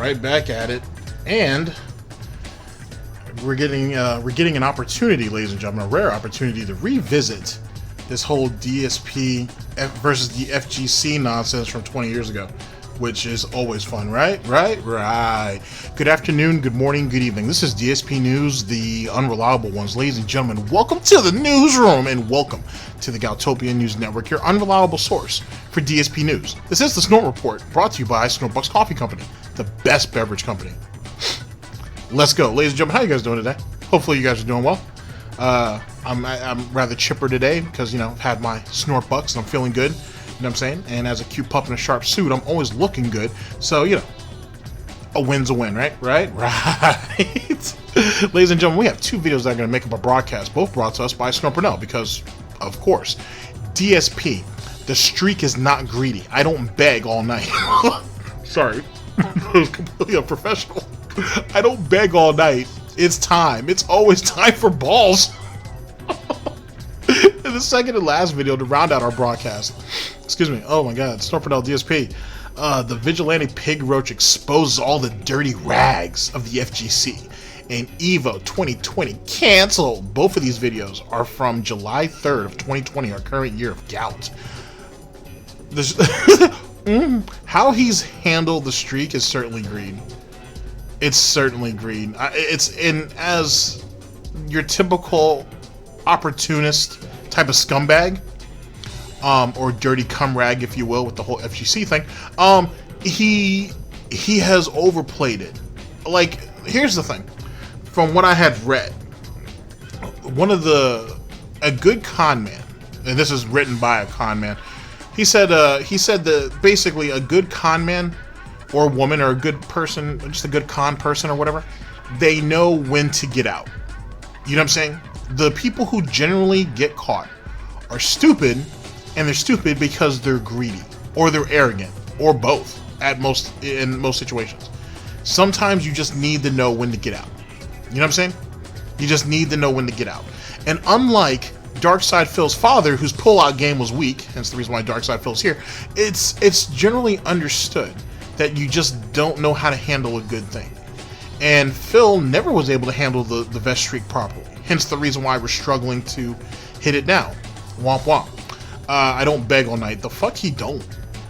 right back at it, and we're getting an opportunity, ladies and gentlemen, a rare opportunity to revisit this whole DSP versus the FGC nonsense from 20 years ago, which is always fun, right? Good afternoon, good morning, good evening. This is DSP News, the unreliable ones. Ladies and gentlemen, welcome to the newsroom and welcome to the Galtopia News Network, your unreliable source for DSP News. This is the Snort Report, brought to you by SnortBucks Coffee Company, the best beverage company. Let's go. Ladies and gentlemen, how you guys doing today? Hopefully you guys are doing well. I'm rather chipper today because, you know, I've had my SnortBucks and I'm feeling good. You know what I'm saying? And as a cute pup in a sharp suit, I'm always looking good. So, you know, a win's a win, right? Right. Ladies and gentlemen, we have two videos that are going to make up a broadcast, both brought to us by Burnell because, of course, DSP, the streak is not greedy. I don't beg all night. Sorry. It was completely unprofessional. I don't beg all night. It's time. It's always time for balls. In the second and last video to round out our broadcast, excuse me, oh my god, SnortBucks DSP, the vigilante pigroach exposes all the dirty rags of the FGC, and Evo 2020 canceled. Both of these videos are from July 3rd of 2020, our current year of gout. This how he's handled the streak is certainly green. It's certainly green. It's in as your typical opportunist type of scumbag, or dirty cum rag, if you will, with the whole FGC thing. He has overplayed it. Like, here's the thing. From what I have read, a good con man, and this is written by a con man, he said that basically a good con man or woman or a good person, just a good con person or whatever, they know when to get out. You know what I'm saying? The people who generally get caught are stupid, and they're stupid because they're greedy or they're arrogant or both in most situations. Sometimes you just need to know when to get out. You know what I'm saying? You just need to know when to get out. And unlike Dspnews' father, whose pullout game was weak, hence the reason why Dspnews here, it's generally understood that you just don't know how to handle a good thing. And Phil never was able to handle the vest streak properly. Hence the reason why we're struggling to hit it now. Womp womp. I don't beg all night. The fuck he don't.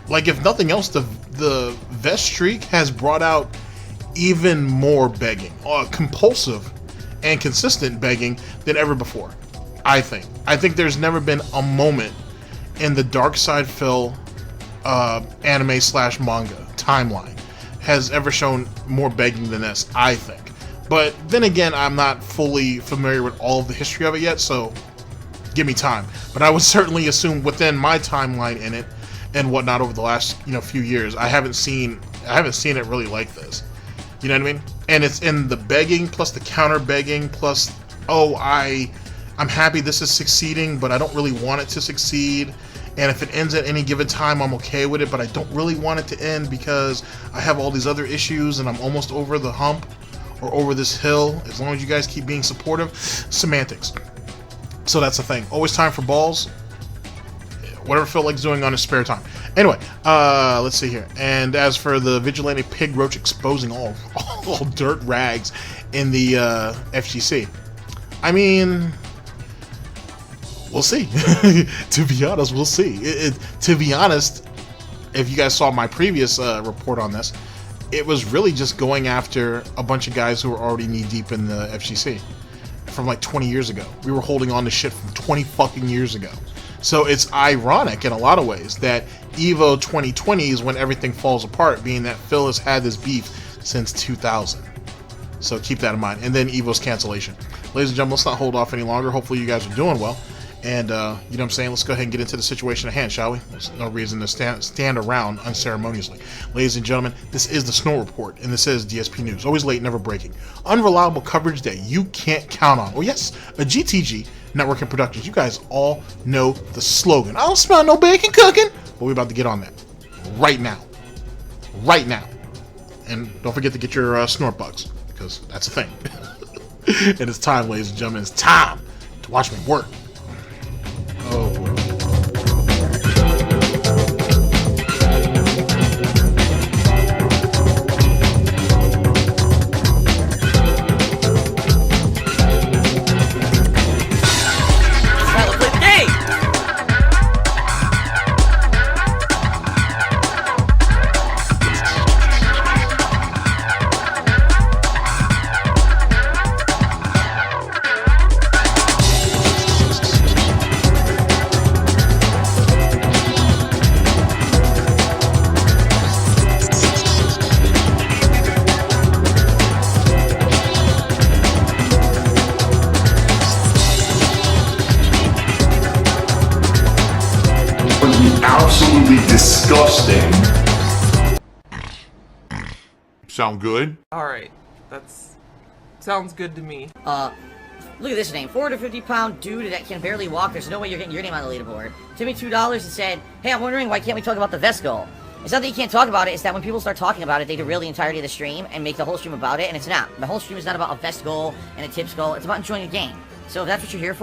Like, if nothing else, the vest streak has brought out even more begging. Compulsive and consistent begging than ever before. I think there's never been a moment in the Dspnews anime / manga timeline has ever shown more begging than this, I think. But then again, I'm not fully familiar with all of the history of it yet, so give me time. But I would certainly assume within my timeline in it and whatnot over the last few years, I haven't seen it really like this. You know what I mean? And it's in the begging plus the counter begging plus, oh, I'm happy this is succeeding, but I don't really want it to succeed. And if it ends at any given time, I'm okay with it, but I don't really want it to end because I have all these other issues and I'm almost over the hump or over this hill. As long as you guys keep being supportive, semantics. So that's the thing. Always time for balls. Whatever Phil likes doing on his spare time. Anyway, let's see here. And as for the vigilante pigroach exposing all dirt rags in the FGC, I mean, we'll see. To be honest, we'll see. To be honest, if you guys saw my previous report on this, it was really just going after a bunch of guys who were already knee-deep in the FGC from like 20 years ago. We were holding on to shit from 20 fucking years ago. So it's ironic in a lot of ways that Evo 2020 is when everything falls apart, being that Phil has had this beef since 2000. So keep that in mind. And then Evo's cancellation. Ladies and gentlemen, let's not hold off any longer. Hopefully you guys are doing well. And, you know what I'm saying? Let's go ahead and get into the situation at hand, shall we? There's no reason to stand around unceremoniously. Ladies and gentlemen, this is the Snort Report, and this is DSP News. Always late, never breaking. Unreliable coverage that you can't count on. Oh, yes, a GTG Network and Productions. You guys all know the slogan. I don't smell no bacon cooking. But we're about to get on that right now. Right now. And don't forget to get your SnortBucks, because that's a thing. And it's time, ladies and gentlemen. It's time to watch me work. Oh boy. would be absolutely disgusting. Sound good? Alright, sounds good to me. Look at this name, 450-pound dude that can barely walk. There's no way you're getting your name on the leaderboard. Took me $2 and said, hey, I'm wondering why can't we talk about the vest goal? It's not that you can't talk about it, it's that when people start talking about it, they derail the entirety of the stream and make the whole stream about it, and it's not. The whole stream is not about a vest goal and a tips goal, it's about enjoying a game. So if that's what you're here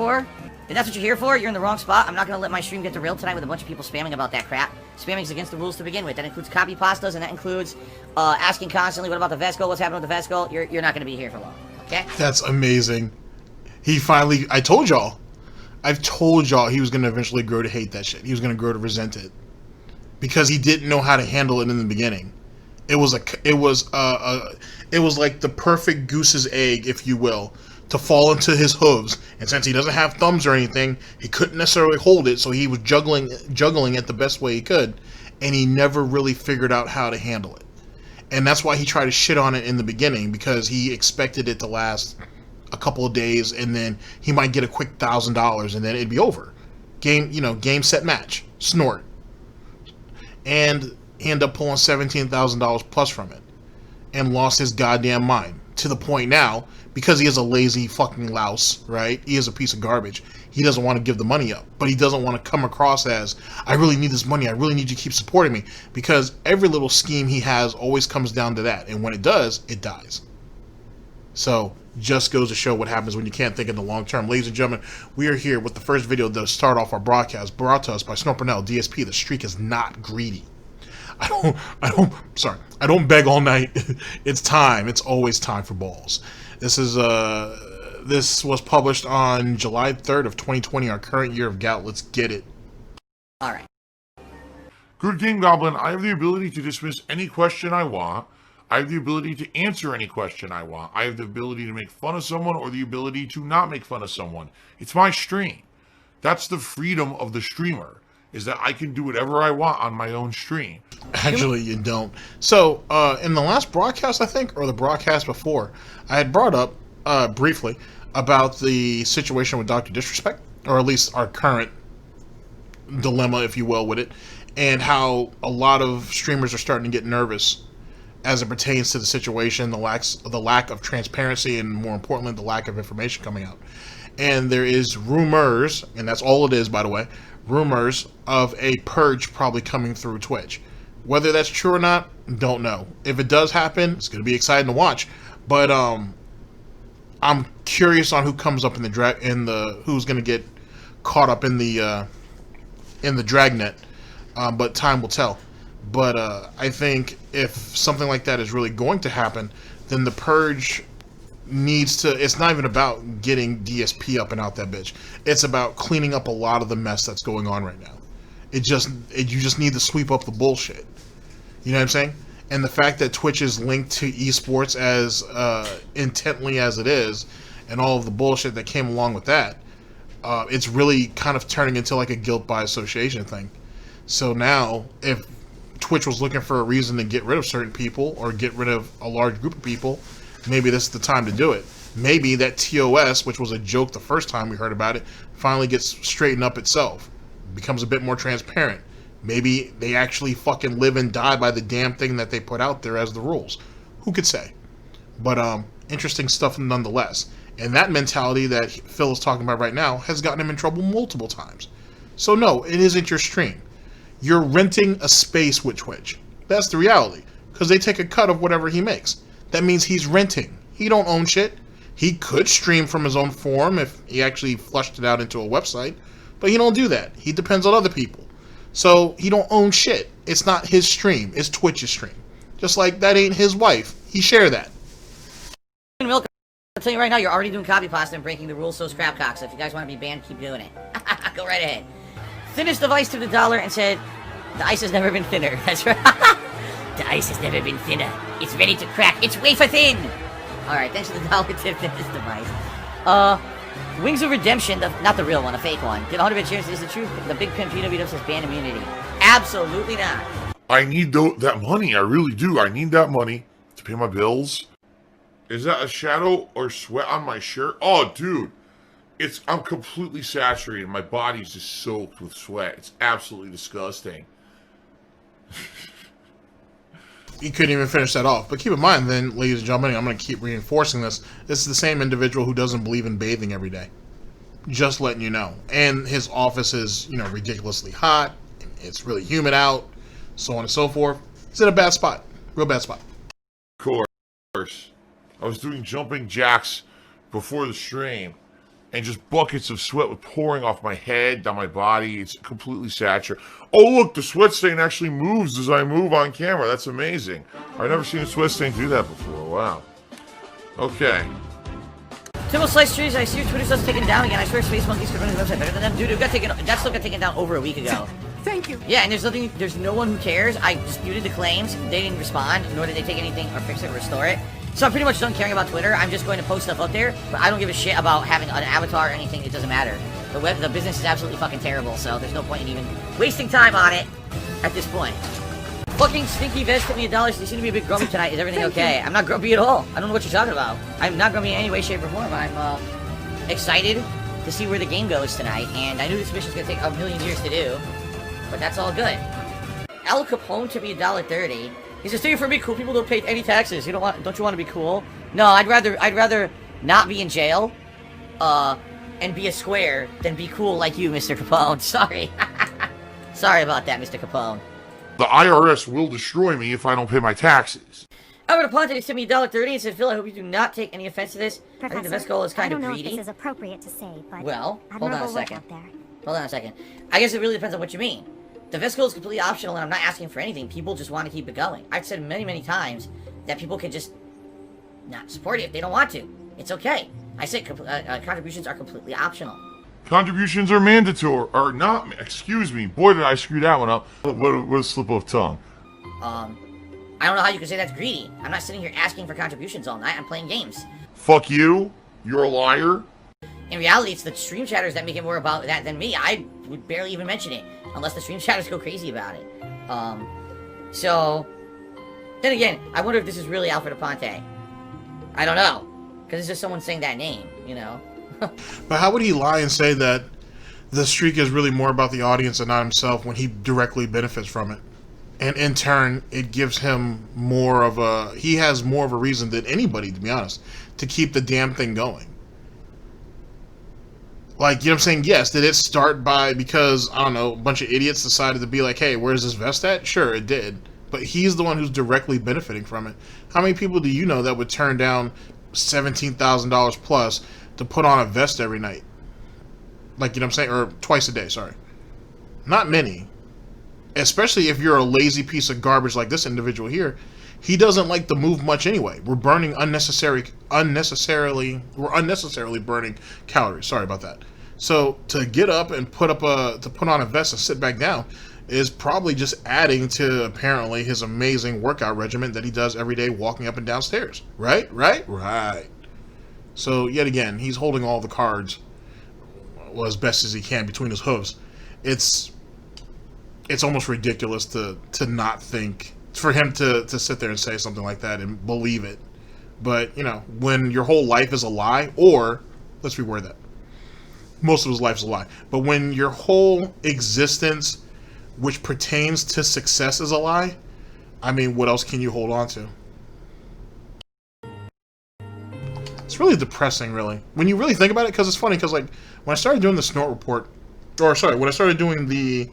for, you're in the wrong spot. I'm not gonna let my stream get derailed tonight with a bunch of people spamming about that crap. Spamming is against the rules to begin with. That includes copy pastas, and that includes asking constantly, what about the vest goal? What's happening with the vest goal? You're not gonna be here for long, okay? That's amazing. He finally, I told y'all. I've told y'all he was gonna eventually grow to hate that shit. He was gonna grow to resent it. Because he didn't know how to handle it in the beginning. It was like the perfect goose's egg, if you will, to fall into his hooves. And since he doesn't have thumbs or anything, he couldn't necessarily hold it, so he was juggling it the best way he could, and he never really figured out how to handle it. And that's why he tried to shit on it in the beginning, because he expected it to last a couple of days, and then he might get a quick $1,000, and then it'd be over. Game, set, match. Snort. And he ended up pulling $17,000 plus from it, and lost his goddamn mind, to the point now, because he is a lazy fucking louse, right? He is a piece of garbage. He doesn't want to give the money up, but he doesn't want to come across as, I really need this money, I really need you to keep supporting me, because every little scheme he has always comes down to that, and when it does, it dies. So, just goes to show what happens when you can't think in the long term. Ladies and gentlemen, we are here with the first video to start off our broadcast, brought to us by Burnell, DSP. The streak is not greedy. I don't beg all night. It's time. It's always time for balls. This was published on July 3rd of 2020, our current year of gout. Let's get it. Alright. Good Game Goblin, I have the ability to dismiss any question I want. I have the ability to answer any question I want. I have the ability to make fun of someone or the ability to not make fun of someone. It's my stream. That's the freedom of the streamer, is that I can do whatever I want on my own stream. Actually, you don't. So, in the last broadcast, I think, or the broadcast before, I had brought up, briefly, about the situation with Dr. Disrespect, or at least our current dilemma, if you will, with it, and how a lot of streamers are starting to get nervous as it pertains to the situation, the lack of transparency, and more importantly, the lack of information coming out. And there is rumors, and that's all it is, by the way, rumors of a purge probably coming through Twitch. Whether that's true or not, don't know. If it does happen, it's going to be exciting to watch. But I'm curious on who comes up in the who's going to get caught up in the dragnet. But time will tell. But I think if something like that is really going to happen, then the purge needs to, it's not even about getting DSP up and out that bitch. It's about cleaning up a lot of the mess that's going on right now. You just need to sweep up the bullshit. You know what I'm saying? And the fact that Twitch is linked to esports as intently as it is, and all of the bullshit that came along with that, it's really kind of turning into like a guilt by association thing. So now, if Twitch was looking for a reason to get rid of certain people, or get rid of a large group of people, maybe this is the time to do it. Maybe that TOS, which was a joke the first time we heard about it, finally gets straightened up itself. Becomes a bit more transparent. Maybe they actually fucking live and die by the damn thing that they put out there as the rules. Who could say? But interesting stuff nonetheless. And that mentality that Phil is talking about right now has gotten him in trouble multiple times. So no, it isn't your stream. You're renting a space with Twitch. That's the reality. Because they take a cut of whatever he makes. That means he's renting. He don't own shit. He could stream from his own forum if he actually flushed it out into a website. But he don't do that. He depends on other people. So he don't own shit. It's not his stream. It's Twitch's stream. Just like that ain't his wife. He share that. Milk, I'll tell you right now, you're already doing copy pasta and breaking the rules, so scrapcock. So if you guys want to be banned, keep doing it. Go right ahead. Finished the ice to the dollar and said, the ice has never been thinner. That's right. The ice has never been thinner. It's ready to crack. It's wafer thin. Alright, thanks for the dollar tip to this device. Wings of Redemption, not the real one, a fake one. Did 100 chance is the truth? The big pimp PW says ban immunity. Absolutely not. I need that money. I really do. I need that money to pay my bills. Is that a shadow or sweat on my shirt? Oh, dude. I'm completely saturated. My body's just soaked with sweat. It's absolutely disgusting. He couldn't even finish that off. But keep in mind, then, ladies and gentlemen, I'm going to keep reinforcing this. This is the same individual who doesn't believe in bathing every day. Just letting you know. And his office is, you know, ridiculously hot. It's really humid out. So on and so forth. He's in a bad spot. Real bad spot. Of course. I was doing jumping jacks before the stream, and just buckets of sweat were pouring off my head, down my body. It's completely saturated. Oh, look, the sweat stain actually moves as I move on camera. That's amazing. I've never seen a sweat stain do that before. Wow. Okay. Timbo Slice Trees, I see your Twitter stuff's taken down again. I swear Space Monkeys could run the website better than them. Dude, that stuff got taken down over a week ago. Thank you. Yeah, and there's no one who cares. I disputed the claims. They didn't respond, nor did they take anything or fix it or restore it. So I'm pretty much done caring about Twitter. I'm just going to post stuff out there, but I don't give a shit about having an avatar or anything. It doesn't matter. The business is absolutely fucking terrible, so there's no point in even wasting time on it at this point. Fucking Stinky Vest hit me $1. You seem to be a bit grumpy tonight. Is everything okay? I'm not grumpy at all. I don't know what you're talking about. I'm not grumpy in any way, shape, or form. I'm excited to see where the game goes tonight, and I knew this mission's gonna take a million years to do, but that's all good. Al Capone took me $1.30. He says, "Stay for me, cool people don't pay any taxes. Don't you want to be cool?" No, I'd rather not be in jail, and be a square than be cool like you, Mr. Capone. Sorry. Sorry about that, Mr. Capone. The IRS will destroy me if I don't pay my taxes. Albert Aponte sent me $1.30 and said, "Phil, I hope you do not take any offense to this. Professor, I think the best goal is kind of greedy." I don't know if this is appropriate to say, but well, hold on a second. There. Hold on a second. I guess it really depends on what you mean. The vest goal is completely optional, and I'm not asking for anything. People just want to keep it going. I've said many, many times that people can just not support it if they don't want to. It's okay. I said contributions are completely optional. Contributions are mandatory, or not, excuse me. Boy, did I screw that one up. What a slip of tongue. I don't know how you can say that's greedy. I'm not sitting here asking for contributions all night. I'm playing games. Fuck you. You're a liar. In reality, it's the stream chatters that make it more about that than me. I would barely even mention it, unless the stream chatters go crazy about it. So, then again, I wonder if this is really Alfred Aponte. I don't know, because it's just someone saying that name, you know? But how would he lie and say that the streak is really more about the audience and not himself when he directly benefits from it? And in turn, it gives him more of a... He has more of a reason than anybody, to be honest, to keep the damn thing going. Like, you know what I'm saying? Yes, did it start by because, I don't know, a bunch of idiots decided to be like, hey, where's this vest at? Sure, it did. But he's the one who's directly benefiting from it. How many people do you know that would turn down $17,000 plus to put on a vest every night? Like, you know what I'm saying? Or twice a day, sorry. Not many. Especially if you're a lazy piece of garbage like this individual here. He doesn't like to move much anyway. We're burning unnecessarily burning calories. Sorry about that. So to get up and put on a vest and sit back down is probably just adding to apparently his amazing workout regimen that he does every day walking up and down stairs. Right? So yet again, he's holding all the cards as best as he can between his hooves. It's almost ridiculous to not think, for him to sit there and say something like that and believe it. But, you know, when your whole life is a lie, or, let's reword that, most of his life is a lie, but when your whole existence, which pertains to success, is a lie, I mean, what else can you hold on to? It's really depressing, really, when you really think about it, because it's funny, because, like, when I started doing the Snort report, or, sorry, when I started doing the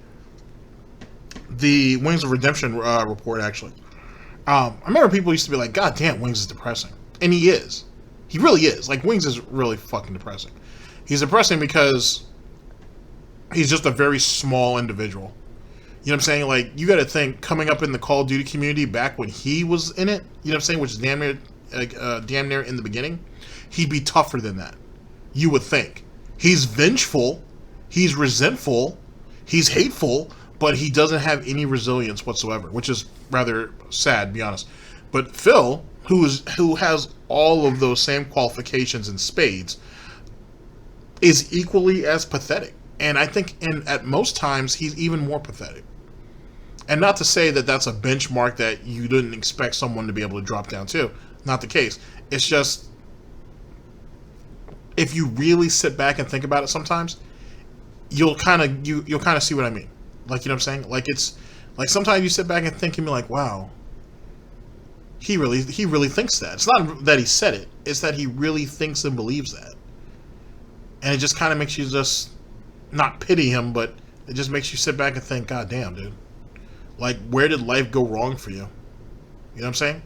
Wings of Redemption report, actually, I remember people used to be like, God damn, Wings is depressing. And he is. He really is. Like, Wings is really fucking depressing. He's depressing because he's just a very small individual. You know what I'm saying? Like, you gotta think, coming up in the Call of Duty community back when he was in it, you know what I'm saying, which is damn near in the beginning, he'd be tougher than that. You would think. He's vengeful, he's resentful, he's hateful, but he doesn't have any resilience whatsoever, which is rather sad, to be honest. But Phil, who has all of those same qualifications in spades, is equally as pathetic. And I think at most times, he's even more pathetic. And not to say that that's a benchmark that you didn't expect someone to be able to drop down to. Not the case. It's just, if you really sit back and think about it sometimes, you'll kind of see what I mean. Like, you know what I'm saying? Like, it's like sometimes you sit back and think and be like, wow, he really thinks that. It's not that he said it, it's that he really thinks and believes that. And it just kind of makes you just not pity him, but it just makes you sit back and think, God damn, dude. Like, where did life go wrong for you? You know what I'm saying?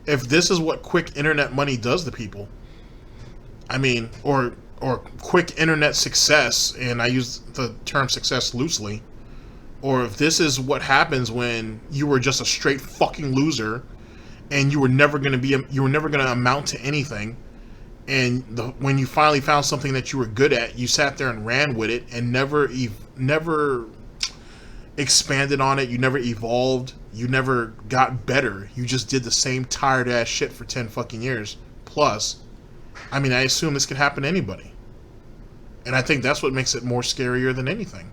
If this is what quick internet money does to people, I mean, or quick internet success, and I use the term success loosely, or if this is what happens when you were just a straight fucking loser and you were never going to amount to anything, and when you finally found something that you were good at, you sat there and ran with it and never expanded on it, you never evolved, you never got better, you just did the same tired ass shit for 10 fucking years plus. I mean, I assume this could happen to anybody. And I think that's what makes it more scarier than anything.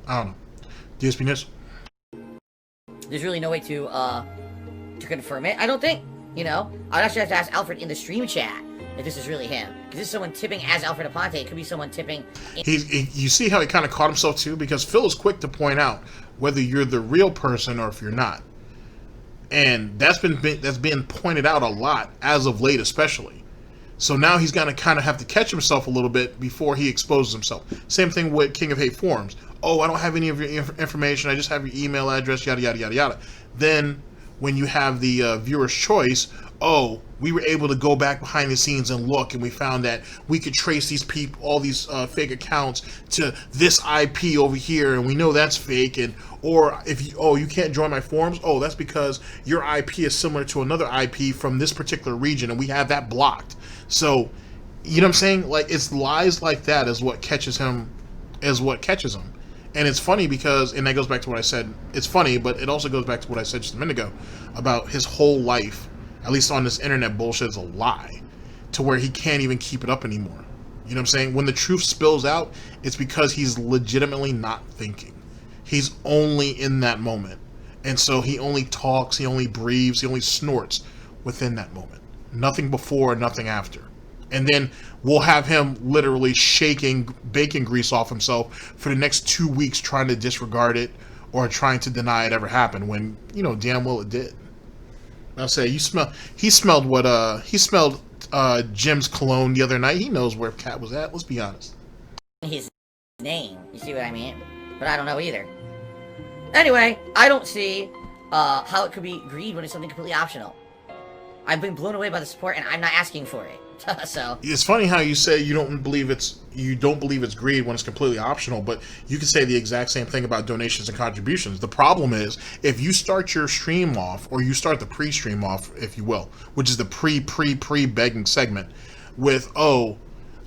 I don't know. Dspnews. There's really no way to confirm it, I don't think. You know? I'd actually have to ask Alfred in the stream chat if this is really him. Because this is someone tipping as Alfred Aponte. It could be someone tipping... You see how he kind of caught himself too? Because Phil is quick to point out whether you're the real person or if you're not. And that's been pointed out a lot, as of late especially. So now he's going to kind of have to catch himself a little bit before he exposes himself. Same thing with King of Hate Forums. Oh, I don't have any of your information. I just have your email address, yada, yada, yada, yada. Then when you have the viewer's choice, oh, we were able to go back behind the scenes and look, and we found that we could trace these people, all these fake accounts, to this IP over here, and we know that's fake. And or if you can't join my forums, oh, that's because your IP is similar to another IP from this particular region, and we have that blocked. So, you know what I'm saying? Like, it's lies like that is what catches him, And it's funny because, and that goes back to what I said, it's funny, but it also goes back to what I said just a minute ago about his whole life, at least on this internet bullshit, is a lie, to where he can't even keep it up anymore. You know what I'm saying? When the truth spills out, it's because he's legitimately not thinking. He's only in that moment. And so he only talks, he only breathes, he only snorts within that moment. Nothing before, nothing after. And then we'll have him literally shaking bacon grease off himself for the next 2 weeks, trying to disregard it or trying to deny it ever happened, when, you know, damn well it did. I'll say, he smelled Jim's cologne the other night. He knows where Cat was at, let's be honest. His name, you see what I mean? But I don't know either. Anyway, I don't see how it could be greed when it's something completely optional. I've been blown away by the support, and I'm not asking for it. So it's funny how you say you don't believe it's greed when it's completely optional, but you can say the exact same thing about donations and contributions. The problem is, if you start your stream off, or you start the pre-stream off, if you will, which is the pre-begging segment, with, oh,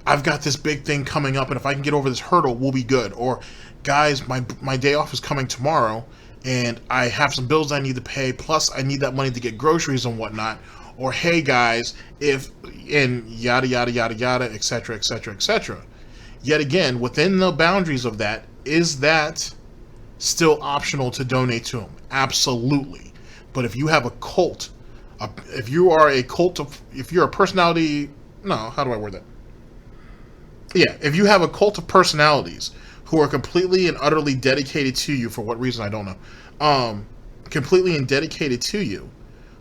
I've got this big thing coming up, and if I can get over this hurdle, we'll be good. Or, guys, my day off is coming tomorrow, and I have some bills I need to pay, plus I need that money to get groceries and whatnot. Or, hey guys, if, and yada yada yada yada, etc, etc, etc. Yet again, within the boundaries of that, is that still optional to donate to him? Absolutely. But if you have a cult, if you're a personality, no, how do I word that? Yeah, if you have a cult of personalities who are completely and utterly dedicated to you, for what reason I don't know, completely and dedicated to you,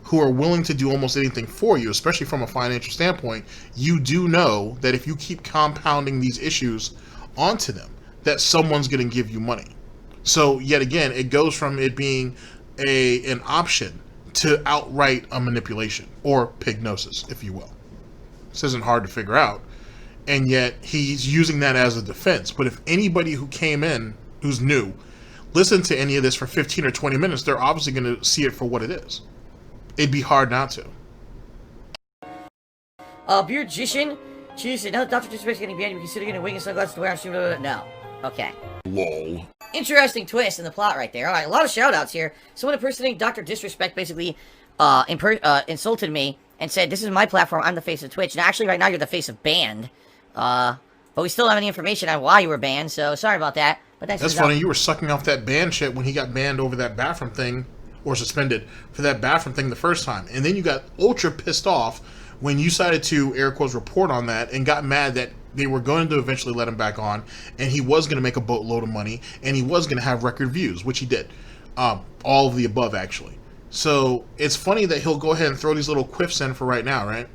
who are willing to do almost anything for you, especially from a financial standpoint, you do know that if you keep compounding these issues onto them, that someone's going to give you money. So, yet again, it goes from it being an option to outright a manipulation, or pignosis, if you will. This isn't hard to figure out, and yet he's using that as a defense. But if anybody who came in, who's new, listened to any of this for 15 or 20 minutes, they're obviously going to see it for what it is. It'd be hard not to. Beardgician, she said, now that Dr. Disrespect's getting banned, you consider getting wing and sunglasses to wear on stream? No. Okay. Lol. Interesting twist in the plot right there. Alright, a lot of shout-outs here. Someone impersonating Dr. Disrespect basically insulted me and said, this is my platform, I'm the face of Twitch. And actually, right now, you're the face of banned. But we still don't have any information on why you were banned, so sorry about that. But that's funny, you were sucking off that ban shit when he got banned over that bathroom thing, or suspended for that bathroom thing the first time. And then you got ultra pissed off when you decided to, air quotes, report on that and got mad that they were going to eventually let him back on, and he was going to make a boatload of money, and he was going to have record views, which he did. All of the above, actually. So it's funny that he'll go ahead and throw these little quiffs in for right now, right?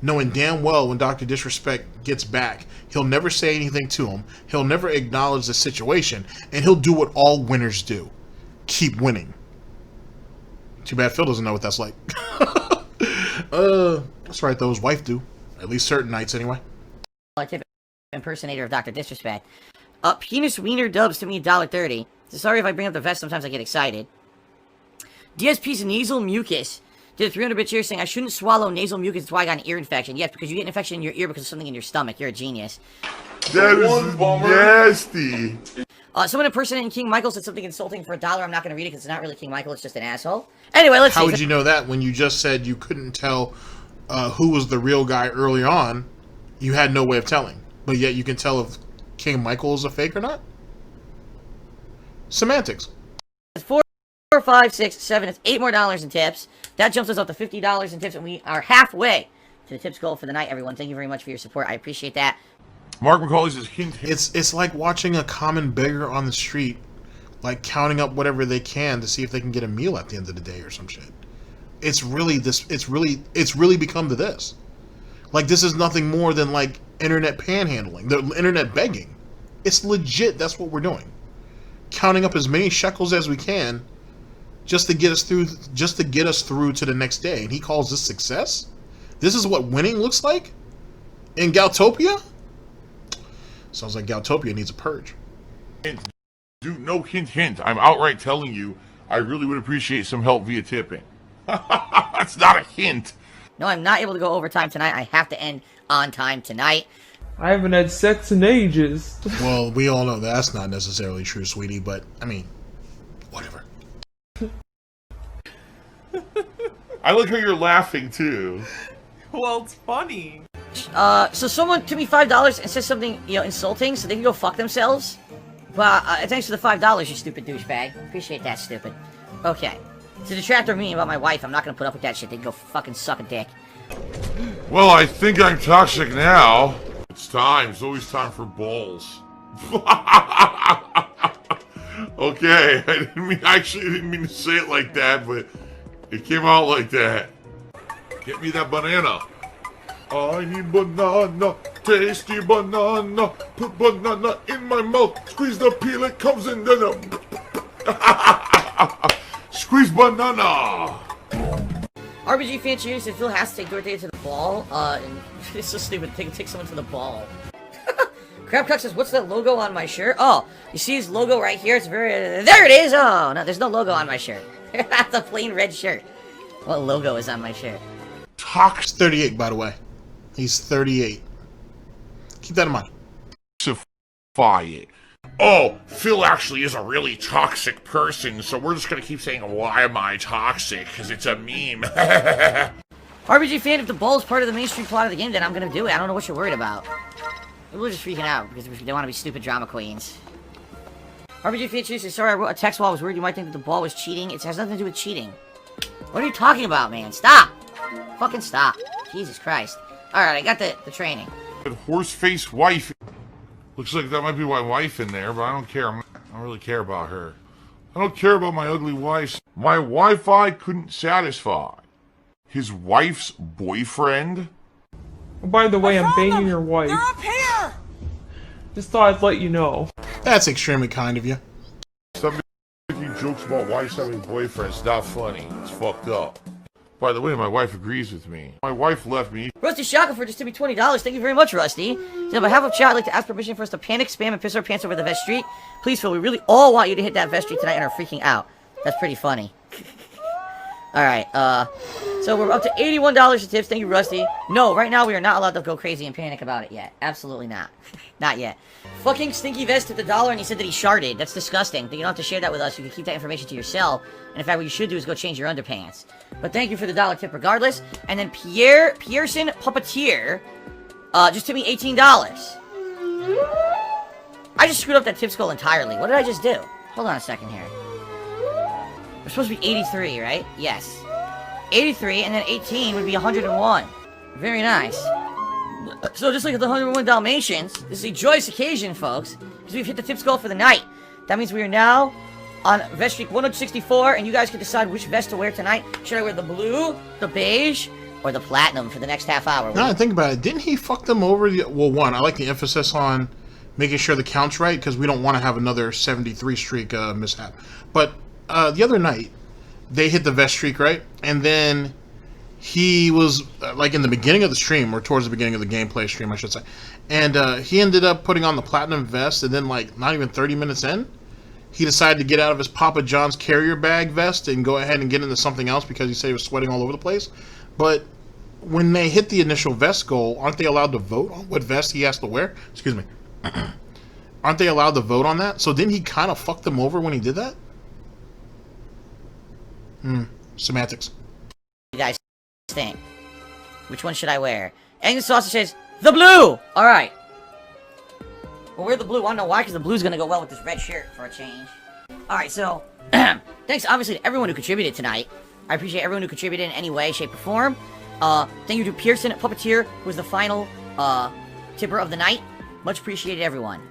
Knowing damn well when Dr. Disrespect gets back, he'll never say anything to him, he'll never acknowledge the situation, and he'll do what all winners do. Keep winning. Too bad Phil doesn't know what that's like. That's right though, his wife do. At least certain nights anyway. Tip impersonator of Dr. Disrespect. Penis Wiener Dubs to me $1.30. So sorry if I bring up the vest, sometimes I get excited. DSP's nasal mucus did a 300-bit cheer saying, I shouldn't swallow nasal mucus, that's why I got an ear infection. Yes, because you get an infection in your ear because of something in your stomach. You're a genius. That is nasty. Someone impersonating King Michael said something insulting for $1. I'm not going to read it because it's not really King Michael, it's just an asshole. Anyway, let's see. How would you know that when you just said you couldn't tell who was the real guy early on? You had no way of telling. But yet you can tell if King Michael is a fake or not? Semantics. 4, 5, 6, 7, it's $8 more in tips. That jumps us up to $50 in tips, and we are halfway to the tips goal for the night, everyone. Thank you very much for your support. I appreciate that. Mark McCauley says hint. It's like watching a common beggar on the street, like counting up whatever they can to see if they can get a meal at the end of the day or some shit. It's really become to this. Like, this is nothing more than like internet panhandling, the internet begging. It's legit. That's what we're doing. Counting up as many shekels as we can just to get us through to the next day. And he calls this success? This is what winning looks like? In Galtopia? Sounds like Galtopia needs a purge. Hint. Dude, no hint. I'm outright telling you, I really would appreciate some help via tipping. That's not a hint. No, I'm not able to go overtime tonight. I have to end on time tonight. I haven't had sex in ages. Well, we all know that's not necessarily true, sweetie, but, I mean, whatever. I like how you're laughing, too. Well, it's funny. So someone took me $5 and said something, insulting, so they can go fuck themselves. Well, thanks for the $5, you stupid douchebag. Appreciate that, stupid. Okay. To detract from me about my wife, I'm not gonna put up with that shit. They can go fucking suck a dick. Well, I think I'm toxic now. It's time. It's always time for balls. Okay, I didn't mean to say it like that, but it came out like that. Get me that banana. I need banana, tasty banana. Put banana in my mouth. Squeeze the peel, it comes in. Squeeze banana. RBG fan cheers if Phil has to take Dorothy to the ball. It's so stupid. Take someone to the ball. Crabcock says, what's that logo on my shirt? Oh, you see his logo right here? It's there it is! Oh, no, there's no logo on my shirt. That's a plain red shirt. What logo is on my shirt? He's 38, by the way. He's 38. Keep that in mind. It. Oh, Phil actually is a really toxic person, so we're just gonna keep saying, why am I toxic? Because it's a meme. RBG fan, if the ball is part of the mainstream plot of the game, then I'm gonna do it. I don't know what you're worried about. People are just freaking out because they want to be stupid drama queens. RBG fan says, sorry, I wrote a text while I was worried you might think that the ball was cheating. It has nothing to do with cheating. What are you talking about, man? Stop! Fucking stop. Jesus Christ. Alright, I got the training. Horse-faced wife. Looks like that might be my wife in there, but I don't care. I don't really care about her. I don't care about my ugly wife. My Wi-Fi couldn't satisfy. His wife's boyfriend? Oh, by the way, I'm banging your wife. They're up here! Just thought I'd let you know. That's extremely kind of you. Stop making jokes about wives having boyfriends. Not funny. It's fucked up. By the way, my wife agrees with me. My wife left me. Rusty Shackelford just tipped me $20. Thank you very much, Rusty. So on behalf of chat, I'd like to ask permission for us to panic, spam, and piss our pants over the vest street. Please, Phil, we really all want you to hit that vest street tonight and are freaking out. That's pretty funny. Alright, so we're up to $81 in tips. Thank you, Rusty. No, right now we are not allowed to go crazy and panic about it yet. Absolutely not. Not yet. Fucking Stinky Vest tipped $1 and he said that he sharded. That's disgusting. You don't have to share that with us. You can keep that information to yourself. And in fact, what you should do is go change your underpants. But thank you for the $1 tip regardless. And then Pearson Puppeteer, just tipped me $18. I just screwed up that tip skull entirely. What did I just do? Hold on a second here. We're supposed to be 83, right? Yes. 83, and then 18 would be 101. Very nice. So just like the 101 Dalmatians, this is a joyous occasion, folks, because we've hit the tips goal for the night. That means we are now on vest streak 164, and you guys can decide which vest to wear tonight. Should I wear the blue, the beige, or the platinum for the next half hour? Now I think about it, didn't he fuck them over? Well, one, I like the emphasis on making sure the count's right, because we don't want to have another 73 streak mishap. But the other night, they hit the vest streak, right? And then he was, like, in the beginning of the stream, or towards the beginning of the gameplay stream, I should say, and he ended up putting on the platinum vest, and then, like, not even 30 minutes in, he decided to get out of his Papa John's carrier bag vest and go ahead and get into something else because he said he was sweating all over the place. But when they hit the initial vest goal, aren't they allowed to vote on what vest he has to wear? Excuse me. Aren't they allowed to vote on that? So didn't he kind of fuck them over when he did that? Semantics. You guys think? Which one should I wear? Egg and Sausage says, the blue! Alright. We'll wear the blue. I don't know why, because the blue's gonna go well with this red shirt for a change. Alright, so, thanks obviously to everyone who contributed tonight. I appreciate everyone who contributed in any way, shape, or form. Thank you to Pearson at Puppeteer, who was the final, tipper of the night. Much appreciated, everyone.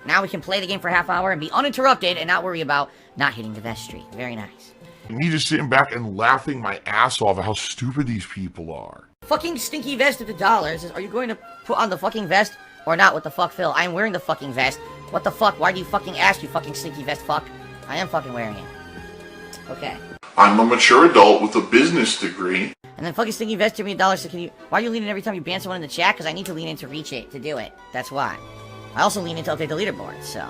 Now we can play the game for a half hour and be uninterrupted and not worry about not hitting the vest streak. Very nice. Me just sitting back and laughing my ass off at how stupid these people are. Fucking stinky vest at the dollars. Are you going to put on the fucking vest or not? What the fuck, Phil? I'm wearing the fucking vest. What the fuck? Why do you fucking ask, you fucking stinky vest fuck? I am fucking wearing it. Okay. I'm a mature adult with a business degree. And then fucking stinky vest give me $1, so can you... Why are you leaning every time you ban someone in the chat? Because I need to lean in to reach it, to do it. That's why. I also lean in to update the leaderboard, so...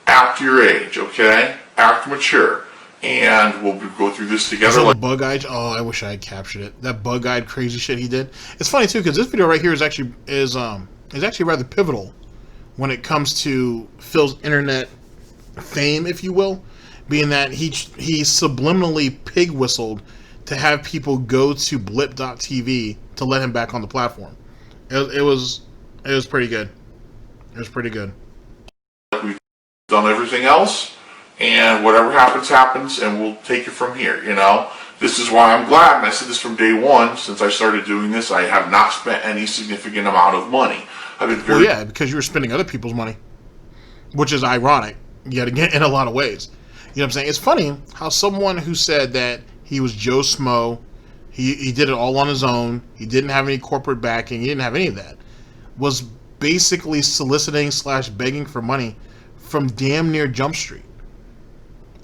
Act your age, okay? Act mature. And we'll go through this together. So the bug-eyed, oh, I wish I had captured it. That bug-eyed crazy shit he did. It's funny too, because this video right here is actually rather pivotal when it comes to Phil's internet fame, if you will, being that he subliminally pig whistled to have people go to blip.tv to let him back on the platform. It was pretty good. It was pretty good. We've done everything else. And whatever happens, happens, and we'll take it from here, you know? This is why I'm glad, and I said this from day one, since I started doing this, I have not spent any significant amount of money. I've been very... Well, yeah, because you were spending other people's money, which is ironic, yet again, in a lot of ways. You know what I'm saying? It's funny how someone who said that he was Joe Smo, he did it all on his own, he didn't have any corporate backing, he didn't have any of that, was basically soliciting / begging for money from damn near Jump Street.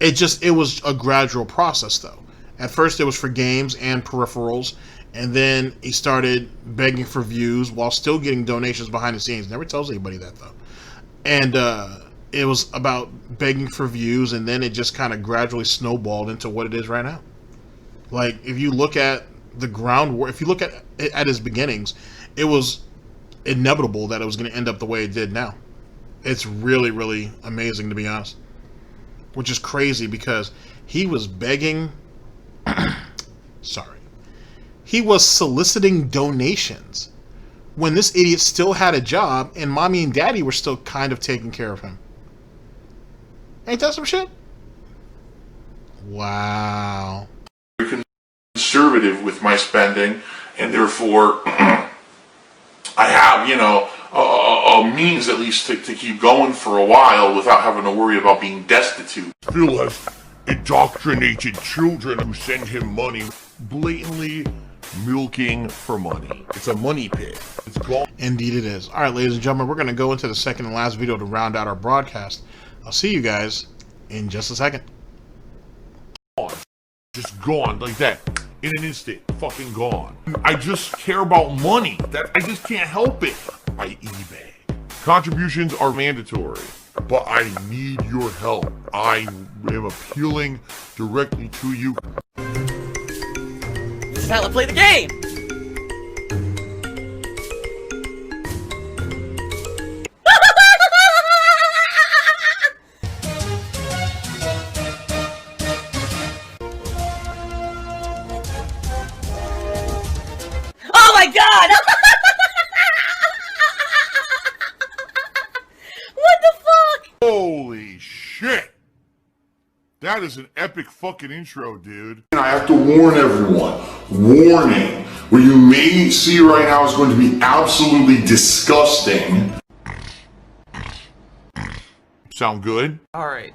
It was a gradual process, though. At first, it was for games and peripherals, and then he started begging for views while still getting donations behind the scenes. Never tells anybody that, though. And it was about begging for views, and then it just kind of gradually snowballed into what it is right now. Like, if you look at the groundwork, if you look at his beginnings, it was inevitable that it was going to end up the way it did now. It's really, really amazing, to be honest. Which is crazy because he was begging, he was soliciting donations when this idiot still had a job and mommy and daddy were still kind of taking care of him. Ain't that some shit? Wow. Conservative with my spending, and therefore I have, you know, a means at least to keep going for a while without having to worry about being destitute. Phil has indoctrinated children who send him money, blatantly milking for money. It's a money pit. It's gone. Indeed it is. Alright, ladies and gentlemen, we're going to go into the second and last video to round out our broadcast. I'll see you guys in just a second. Just gone like that. In an instant. Fucking gone. I just care about money. I just can't help it. By eBay. Contributions are mandatory, but I need your help. I am appealing directly to you. This is how I play the game! Oh my god! What the fuck? Holy shit! That is an epic fucking intro, dude. I have to warn everyone. Warning. What you may see right now is going to be absolutely disgusting. Sound good? Alright,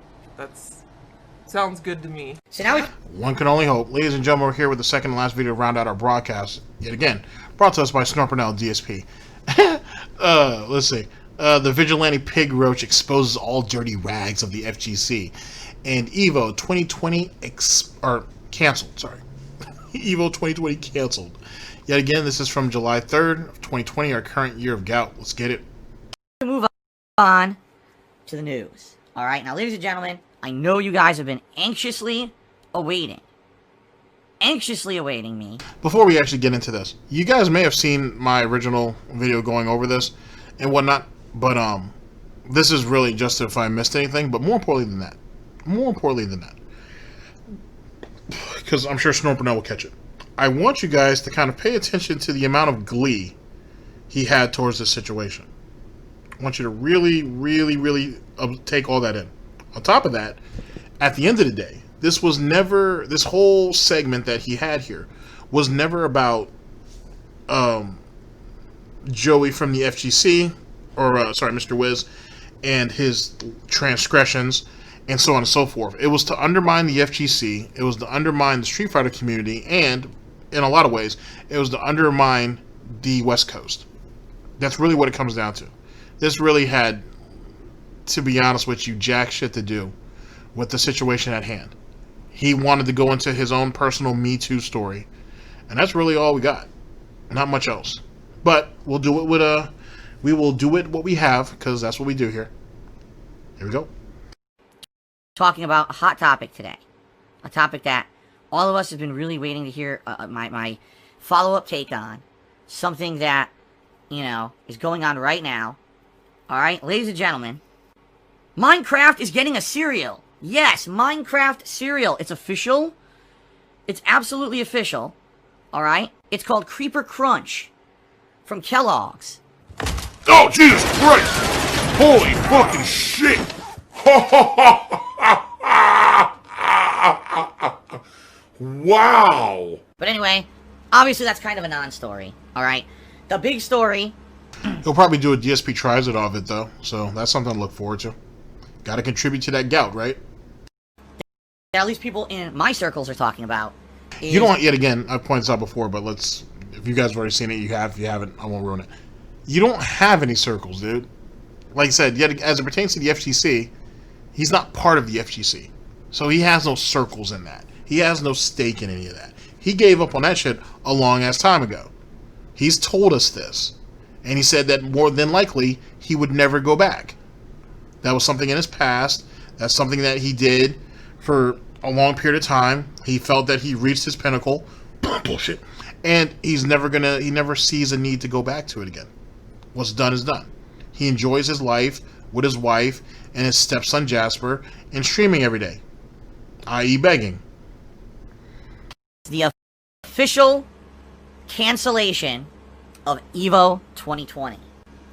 sounds good to me. So now we... One can only hope. Ladies and gentlemen, we're here with the second and last video to round out our broadcast. Yet again, brought to us by Burnell DSP. Let's see. The vigilante pigroach exposes all dirty rags of the FGC. And Evo 2020 canceled, sorry. Evo 2020 canceled. Yet again, this is from July 3rd of 2020, our current year of gout. Let's get it. Move on to the news. Alright, now ladies and gentlemen, I know you guys have been anxiously awaiting me. Before we actually get into this, you guys may have seen my original video going over this and whatnot, but this is really just if I missed anything, but more importantly than that, because I'm sure Burnell will catch it, I want you guys to kind of pay attention to the amount of glee he had towards this situation. I want you to really take all that in. On top of that, at the end of the day, this whole segment that he had here was never about Joey from the FGC, or Mr. Wiz, and his transgressions, and so on and so forth. It was to undermine the FGC, it was to undermine the Street Fighter community, and, in a lot of ways, it was to undermine the West Coast. That's really what it comes down to. This really had, to be honest with you, jack shit to do with the situation at hand. He wanted to go into his own personal Me Too story, and that's really all we got. Not much else. But we'll do it with we will do it what we have, because that's what we do here. Here we go. Talking about a hot topic today. A topic that all of us have been really waiting to hear my follow-up take on. Something that, is going on right now. Alright, ladies and gentlemen, Minecraft is getting a cereal. Yes, Minecraft cereal. It's official. It's absolutely official. Alright? It's called Creeper Crunch from Kellogg's. Oh, Jesus Christ! Holy fucking shit! Wow! But anyway, obviously that's kind of a non-story. Alright? The big story... He'll probably do a DSP tries it of it, though, so that's something to look forward to. Gotta contribute to that gout, right? That at least people in my circles are talking about. You don't, yet again, I've pointed this out before, but if you guys have already seen it, you have. If you haven't, I won't ruin it. You don't have any circles, dude. Like I said, yet as it pertains to the FGC, he's not part of the FGC. So he has no circles in that. He has no stake in any of that. He gave up on that shit a long-ass time ago. He's told us this. And he said that more than likely, he would never go back. That was something in his past. That's something that he did for a long period of time. He felt that he reached his pinnacle. Bullshit. And he never sees a need to go back to it again. What's done is done. He enjoys his life with his wife and his stepson Jasper and streaming every day, i.e. begging. The official cancellation of Evo 2020.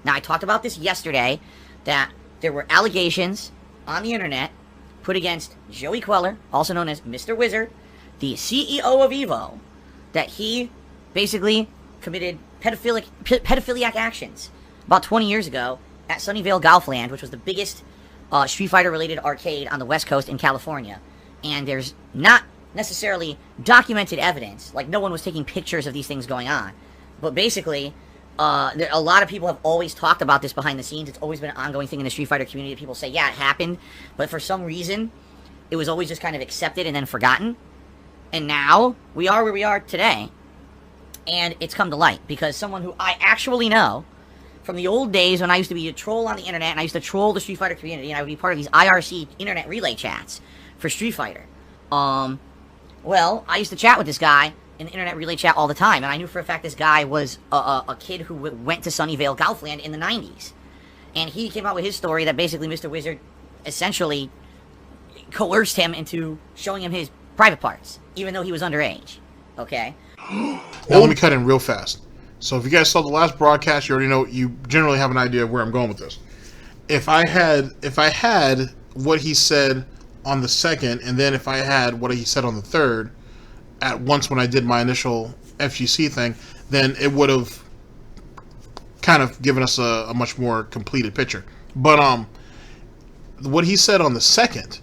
Now, I talked about this yesterday, that there were allegations on the internet put against Joey Queller, also known as Mr. Wizard, the CEO of Evo, that he basically committed pedophiliac actions about 20 years ago at Sunnyvale Golfland, which was the biggest Street Fighter-related arcade on the West Coast in California. And there's not necessarily documented evidence, like no one was taking pictures of these things going on. But basically, a lot of people have always talked about this behind the scenes. It's always been an ongoing thing in the Street Fighter community. People say, yeah, it happened. But for some reason, it was always just kind of accepted and then forgotten. And now, we are where we are today. And it's come to light. Because someone who I actually know, from the old days when I used to be a troll on the internet, and I used to troll the Street Fighter community, and I would be part of these IRC internet relay chats for Street Fighter. Well, I used to chat with this guy in the internet relay chat all the time, and I knew for a fact this guy was a kid who went to Sunnyvale Golfland in the 90s. And he came out with his story that basically Mr. Wizard essentially coerced him into showing him his private parts, even though he was underage. Okay? Now let me cut in real fast. So if you guys saw the last broadcast, you already know, you generally have an idea of where I'm going with this. If I had what he said on the second, and then if I had what he said on the third, at once when I did my initial FGC thing, then it would have kind of given us a much more completed picture. But what he said on the second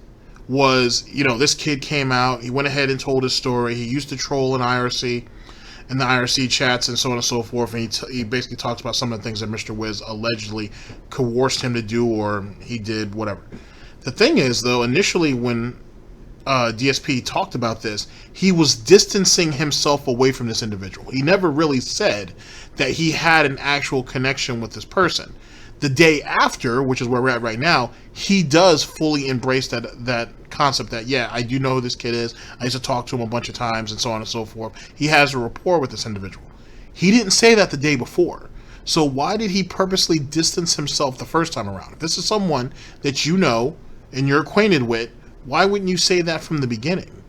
was, you know, this kid came out, he went ahead and told his story. He used to troll in IRC and the IRC chats and so on and so forth, and he basically talks about some of the things that Mr. Wiz allegedly coerced him to do, or he did, whatever. The thing is, though, initially when DSP talked about this, he was distancing himself away from this individual. He never really said that he had an actual connection with this person. The day after, which is where we're at right now, he does fully embrace that concept that, yeah, I do know who this kid is. I used to talk to him a bunch of times and so on and so forth. He has a rapport with this individual. He didn't say that the day before. So why did he purposely distance himself the first time around? If this is someone that you know and you're acquainted with, why wouldn't you say that from the beginning?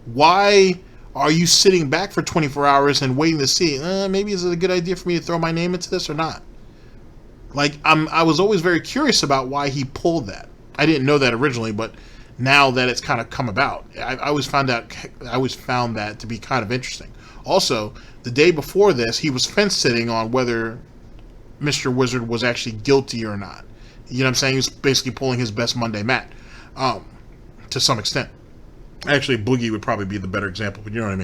Why are you sitting back for 24 hours and waiting to see, maybe is it a good idea for me to throw my name into this or not? Like, I was always very curious about why he pulled that. I didn't know that originally, but now that it's kind of come about, I always found that to be kind of interesting. Also, the day before this, he was fence sitting on whether Mr. Wizard was actually guilty or not. You know what I'm saying? He was basically pulling his best Monday Matt, to some extent. Actually, Boogie would probably be the better example, but you know what I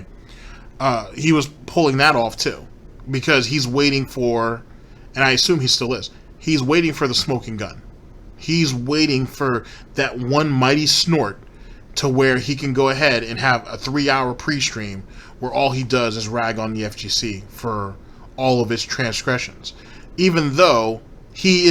mean. He was pulling that off too, because he's waiting for, and I assume he still is, he's waiting for the smoking gun. He's waiting for that one mighty snort to where he can go ahead and have a 3-hour pre-stream where all he does is rag on the FGC for all of its transgressions. Even though he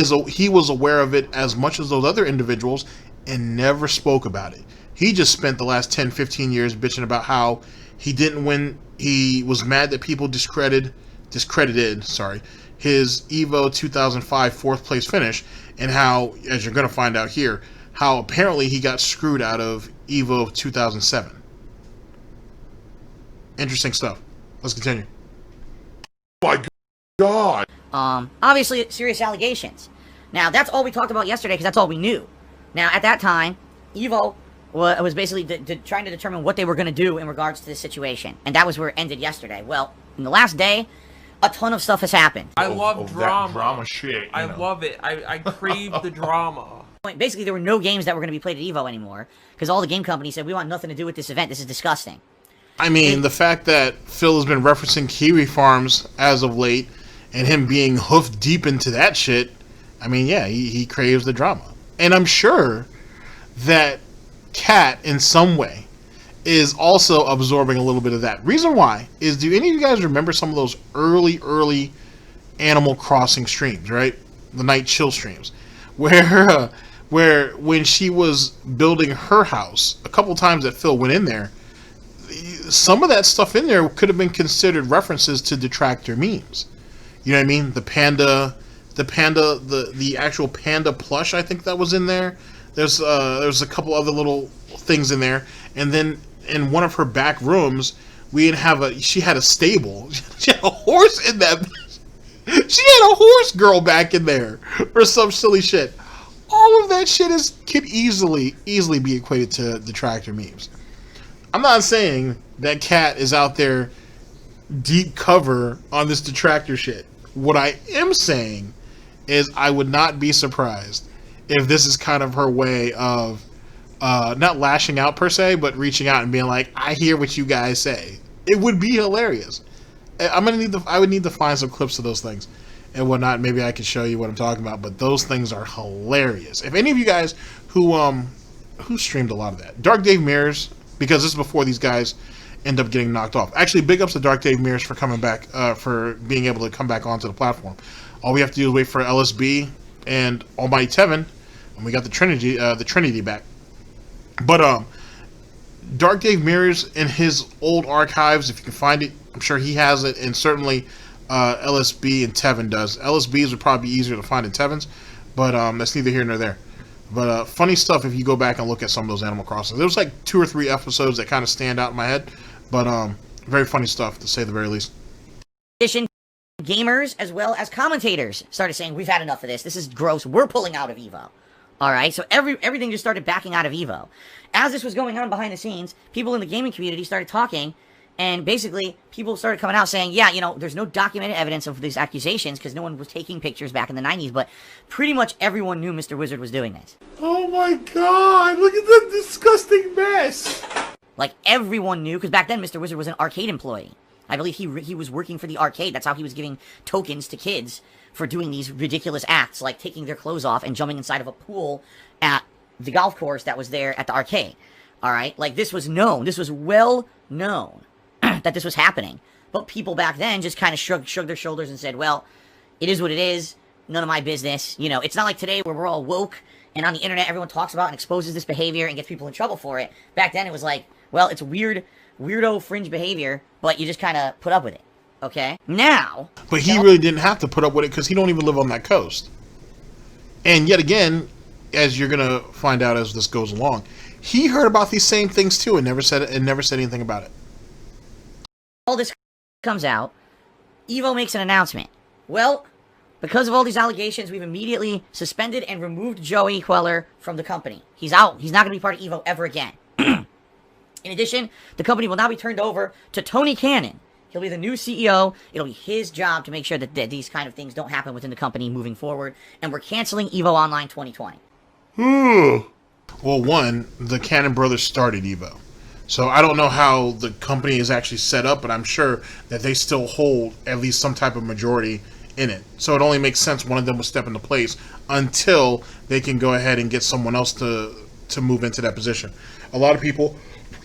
was aware of it as much as those other individuals and never spoke about it. He just spent the last 10, 15 years bitching about how he didn't win. He was mad that people discredited his Evo 2005 4th place finish, and how, as you're going to find out here, how apparently he got screwed out of Evo 2007. Interesting stuff. Let's continue. Oh my God. Obviously, serious allegations. Now, that's all we talked about yesterday, because that's all we knew. Now, at that time, Evo was basically trying to determine what they were going to do in regards to this situation. And that was where it ended yesterday. Well, in the last day, a ton of stuff has happened. I love drama. That drama shit. I love it. I crave the drama. Basically, there were no games that were going to be played at Evo anymore, because all the game companies said, we want nothing to do with this event. This is disgusting. I mean, the fact that Phil has been referencing Kiwi Farms as of late, and him being hoofed deep into that shit, I mean, yeah, he craves the drama. And I'm sure that Cat, in some way, is also absorbing a little bit of that. Reason why is, do any of you guys remember some of those early Animal Crossing streams, right? The Night Chill streams, where when she was building her house, a couple times that Phil went in there, some of that stuff in there could have been considered references to detractor memes. You know what I mean? The actual panda plush, I think that was in there. There's a couple other little things in there, and then in one of her back rooms, she had a stable. She had a horse in that. She had a horse girl back in there, or some silly shit. All of that shit could easily be equated to detractor memes. I'm not saying that Cat is out there deep cover on this detractor shit. What I am saying is I would not be surprised if this is kind of her way of not lashing out per se, but reaching out and being like, I hear what you guys say. It would be hilarious. I would need to find some clips of those things and whatnot. Maybe I can show you what I'm talking about, but those things are hilarious. If any of you guys who streamed a lot of that, Dark Dave Mirrors, because this is before these guys end up getting knocked off. Actually, big ups to Dark Dave Mirrors for coming back, for being able to come back onto the platform. All we have to do is wait for LSB and Almighty Tevin, and we got the Trinity back. But Dark Dave Mirrors in his old archives, if you can find it, I'm sure he has it, and certainly LSB and Tevin does. LSB's would probably be easier to find than Tevin's, but that's neither here nor there. But funny stuff if you go back and look at some of those Animal Crossing. There was like 2 or 3 episodes that kind of stand out in my head, but very funny stuff, to say the very least. Gamers as well as commentators started saying, we've had enough of this. This is gross. We're pulling out of Evo. Alright, so everything just started backing out of Evo. As this was going on behind the scenes, people in the gaming community started talking And basically, people started coming out saying, yeah, you know, there's no documented evidence of these accusations because no one was taking pictures back in the 90s, but pretty much everyone knew Mr. Wizard was doing this. Oh my god, look at the disgusting mess. Like, everyone knew, because back then Mr. Wizard was an arcade employee. I believe he was working for the arcade. That's how he was giving tokens to kids for doing these ridiculous acts, like taking their clothes off and jumping inside of a pool at the golf course that was there at the arcade. Alright? Like, this was known. This was well known that this was happening. But people back then just kind of shrugged their shoulders and said, well, it is what it is. None of my business. You know, it's not like today where we're all woke and on the internet everyone talks about and exposes this behavior and gets people in trouble for it. Back then it was like, well, it's weirdo fringe behavior, but you just kind of put up with it. Okay? Now... But he really didn't have to put up with it because he don't even live on that coast. And yet again, as you're going to find out as this goes along, he heard about these same things too and never said anything about it. All this comes out, Evo makes an announcement. Well, because of all these allegations, we've immediately suspended and removed Joey Queller from the company. He's out. He's not going to be part of Evo ever again. In addition, the company will now be turned over to Tony Cannon. He'll be the new CEO. It'll be his job to make sure that these kind of things don't happen within the company moving forward. And we're canceling Evo Online 2020. Well, one, the Cannon brothers started Evo. So I don't know how the company is actually set up, but I'm sure that they still hold at least some type of majority in it. So it only makes sense one of them will step into place until they can go ahead and get someone else to move into that position. A lot of people,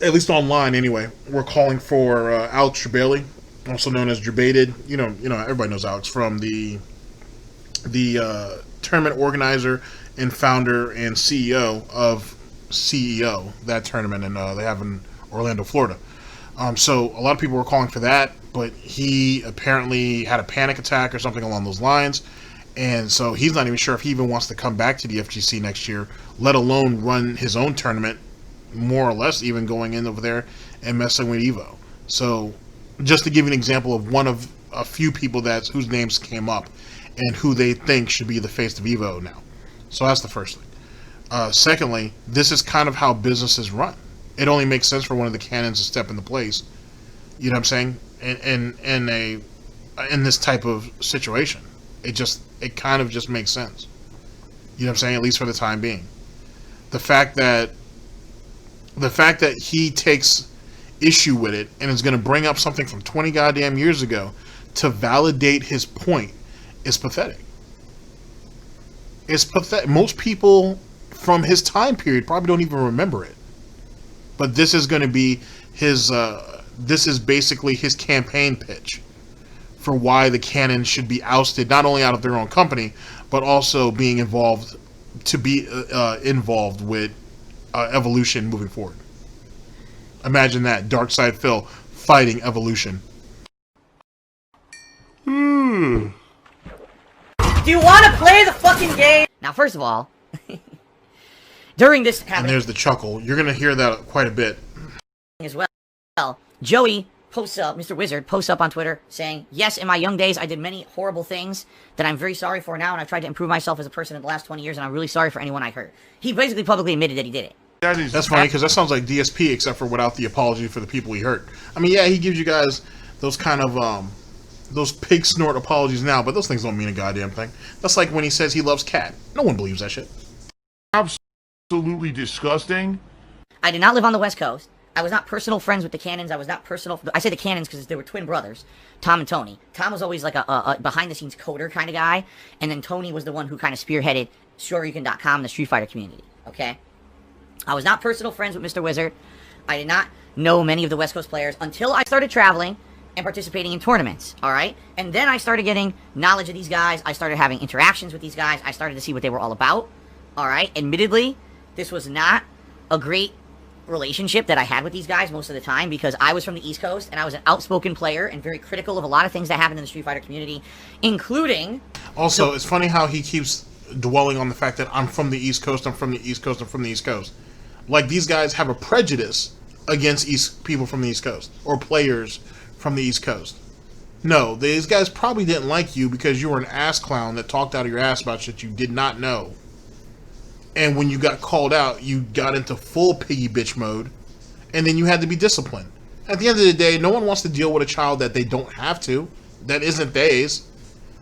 at least online anyway, were calling for Alex Trebali, also known as Drebated. You know, everybody knows Alex from the tournament organizer and founder and CEO of CEO, that tournament, and they have in Orlando, Florida. So a lot of people were calling for that, but he apparently had a panic attack or something along those lines, and so he's not even sure if he even wants to come back to the FGC next year, let alone run his own tournament, more or less even going in over there and messing with Evo. So just to give you an example of one of a few people whose names came up and who they think should be the face of Evo now. So that's the first thing. Secondly, this is kind of how businesses run. It only makes sense for one of the cannons to step into place. You know what I'm saying? In this type of situation, it kind of just makes sense. You know what I'm saying? At least for the time being. The fact that he takes issue with it and is going to bring up something from 20 goddamn years ago to validate his point is pathetic. It's pathetic. Most people from his time period probably don't even remember it. But this is going to be his, this is basically his campaign pitch for why the Cannon should be ousted, not only out of their own company, but also being involved with Evolution moving forward. Imagine that, Darkside Phil fighting Evolution. Do you want to play the fucking game? Now, first of all, during this kind and there's the chuckle. You're going to hear that quite a bit. As well, Joey posts up, Mr. Wizard posts up on Twitter saying, yes, in my young days, I did many horrible things that I'm very sorry for now, and I've tried to improve myself as a person in the last 20 years, and I'm really sorry for anyone I hurt. He basically publicly admitted that he did it. That's funny, because that sounds like DSP, except for without the apology for the people he hurt. I mean, yeah, he gives you guys those kind of, those pig snort apologies now, but those things don't mean a goddamn thing. That's like when he says he loves cat. No one believes that shit. Absolutely disgusting. I did not live on the West Coast. I was not personal friends with the Cannons. I was not personal... I say the Cannons because they were twin brothers, Tom and Tony. Tom was always like a behind-the-scenes coder kind of guy, and then Tony was the one who kind of spearheaded Shoryuken.com, the Street Fighter community, okay? I was not personal friends with Mr. Wizard. I did not know many of the West Coast players until I started traveling and participating in tournaments, alright? And then I started getting knowledge of these guys. I started having interactions with these guys. I started to see what they were all about, alright? Admittedly, this was not a great relationship that I had with these guys most of the time because I was from the East Coast and I was an outspoken player and very critical of a lot of things that happened in the Street Fighter community, including... Also, it's funny how he keeps dwelling on the fact that I'm from the East Coast, I'm from the East Coast, I'm from the East Coast. Like, these guys have a prejudice against people from the East Coast or players from the East Coast. No, these guys probably didn't like you because you were an ass clown that talked out of your ass about shit you did not know. And when you got called out, you got into full piggy bitch mode, and then you had to be disciplined. At the end of the day, no one wants to deal with a child that they don't have to, that isn't theirs.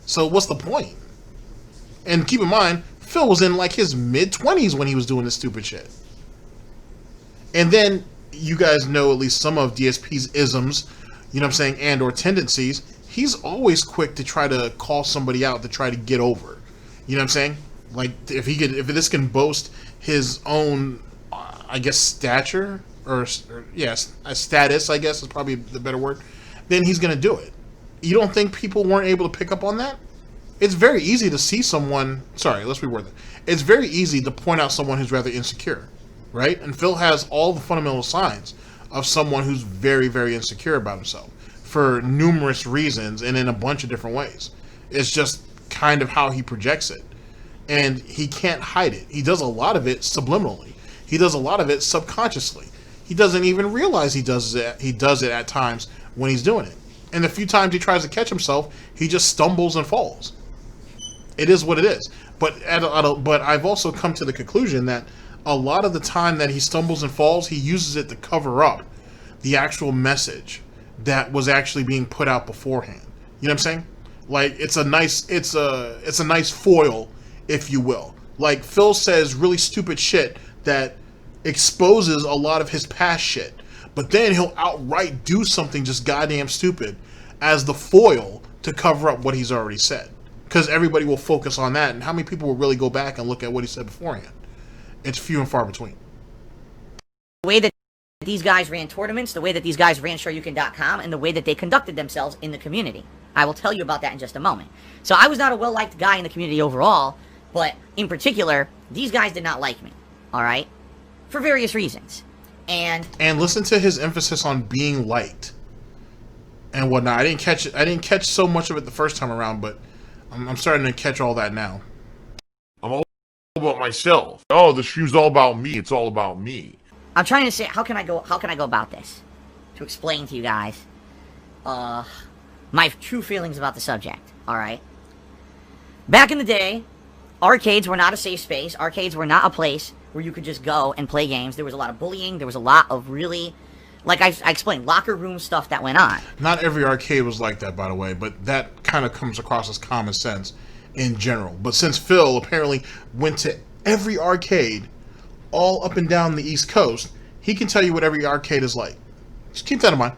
So what's the point? And keep in mind, Phil was in like his mid-20s when he was doing this stupid shit. And then you guys know at least some of DSP's isms, you know what I'm saying, and or tendencies. He's always quick to try to call somebody out to try to get over. You know what I'm saying? Like if this can boast his own, I guess, stature or yes, a status, I guess is probably the better word, then he's gonna do it. You don't think people weren't able to pick up on that? It's very easy to see someone. Sorry, let's reword that. It's very easy to point out someone who's rather insecure, right? And Phil has all the fundamental signs of someone who's very, very insecure about himself for numerous reasons and in a bunch of different ways. It's just kind of how he projects it. And he can't hide it. He does a lot of it subliminally. He does a lot of it subconsciously. He doesn't even realize he does it. He does it at times when he's doing it. And the few times he tries to catch himself, he just stumbles and falls. It is what it is. But but I've also come to the conclusion that a lot of the time that he stumbles and falls, he uses it to cover up the actual message that was actually being put out beforehand. You know what I'm saying? Like it's a nice foil, if you will. Like Phil says really stupid shit that exposes a lot of his past shit, but then he'll outright do something just goddamn stupid as the foil to cover up what he's already said. Because everybody will focus on that, and how many people will really go back and look at what he said beforehand? It's few and far between. The way that these guys ran tournaments, the way that these guys ran SureYouCan.com, and the way that they conducted themselves in the community. I will tell you about that in just a moment. So I was not a well-liked guy in the community overall, but in particular, these guys did not like me, alright? For various reasons. And listen to his emphasis on being liked and whatnot. I didn't catch so much of it the first time around, but I'm starting to catch all that now. I'm all about myself. Oh, the stream's all about me. It's all about me. I'm trying to say, how can I go about this? To explain to you guys, my true feelings about the subject, alright? Back in the day, arcades were not a safe space. Arcades were not a place where you could just go and play games. There was a lot of bullying. There was a lot of really, like I explained, locker room stuff that went on. Not every arcade was like that, by the way, but that kind of comes across as common sense in general. But since Phil apparently went to every arcade all up and down the East Coast, he can tell you what every arcade is like. Just keep that in mind.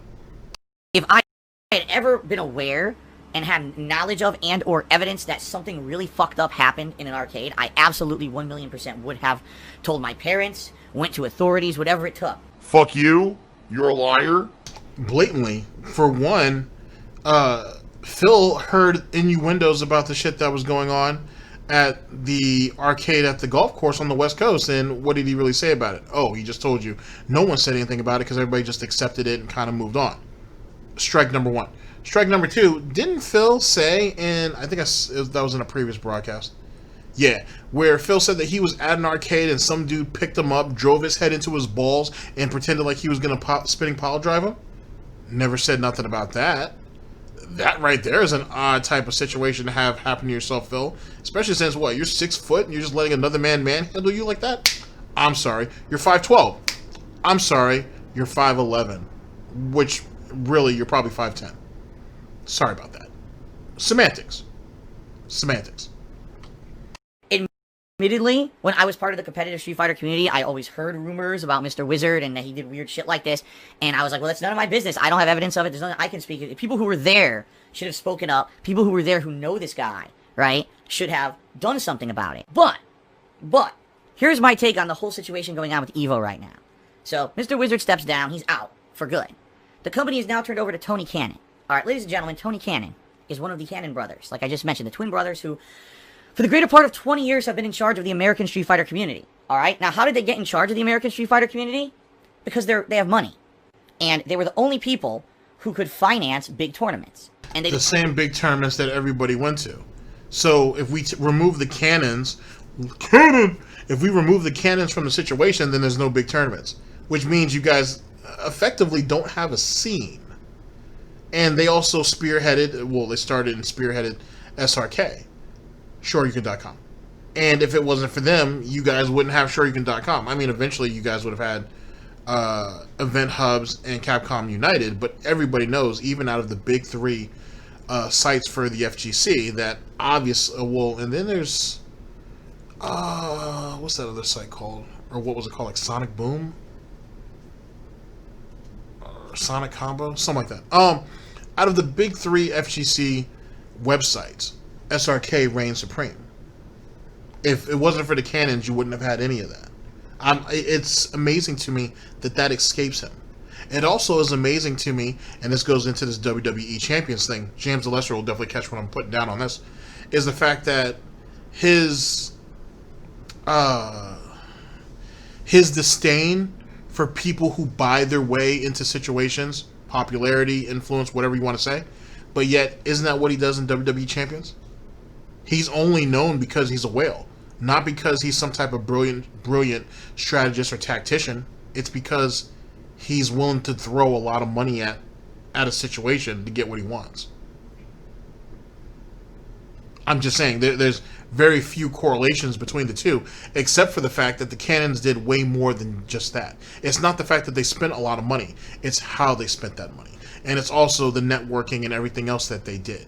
If I had ever been aware and had knowledge of and or evidence that something really fucked up happened in an arcade, I absolutely 1,000,000% would have told my parents, went to authorities, whatever it took. Fuck you. You're a liar. Blatantly. For one, Phil heard innuendos about the shit that was going on at the arcade at the golf course on the West Coast, and what did he really say about it? Oh, he just told you. No one said anything about it because everybody just accepted it and kind of moved on. Strike number one. Strike number two, didn't Phil say in, I think that was in a previous broadcast, yeah, where Phil said that he was at an arcade and some dude picked him up, drove his head into his balls, and pretended like he was going to spinning pile drive him? Never said nothing about that. That right there is an odd type of situation to have happen to yourself, Phil. Especially since, what, you're 6 foot and you're just letting another man manhandle you like that? I'm sorry, you're 5'12". I'm sorry, you're 5'11". Which, really, you're probably 5'10". Sorry about that. Semantics. Semantics. Admittedly, when I was part of the competitive Street Fighter community, I always heard rumors about Mr. Wizard and that he did weird shit like this. And I was like, well, that's none of my business. I don't have evidence of it. There's nothing I can speak. People who were there should have spoken up. People who were there who know this guy, right, should have done something about it. But, here's my take on the whole situation going on with Evo right now. So, Mr. Wizard steps down. He's out for good. The company is now turned over to Tony Cannon. All right, ladies and gentlemen, Tony Cannon is one of the Cannon brothers. Like I just mentioned, the twin brothers who, for the greater part of 20 years, have been in charge of the American Street Fighter community. All right, now how did they get in charge of the American Street Fighter community? Because they have money. And they were the only people who could finance big tournaments. And the same big tournaments that everybody went to. So if we remove the cannons, if we remove the cannons from the situation, then there's no big tournaments. Which means you guys effectively don't have a scene. And they also spearheaded, well, they started and spearheaded SRK, SureYouCan.com. And if it wasn't for them, you guys wouldn't have SureYouCan.com. I mean, eventually you guys would have had event hubs and Capcom United, but everybody knows, even out of the big three sites for the FGC, that obviously, well, and then there's, what's that other site called? Or what was it called? Like Sonic Boom? Or Sonic Combo? Something like that. Out of the big three FGC websites, SRK reigns supreme. If it wasn't for the cannons, you wouldn't have had any of that. It's amazing to me that that escapes him. It also is amazing to me, and this goes into this WWE Champions thing, James Alester will definitely catch what I'm putting down on this, is the fact that his disdain for people who buy their way into situations, popularity, influence, whatever you want to say, but yet, isn't that what he does in WWE Champions? He's only known because he's a whale. Not because he's some type of brilliant strategist or tactician. It's because he's willing to throw a lot of money at a situation to get what he wants. I'm just saying, there's very few correlations between the two, except for the fact that the Cannons did way more than just that. It's not the fact that they spent a lot of money. It's how they spent that money. And it's also the networking and everything else that they did.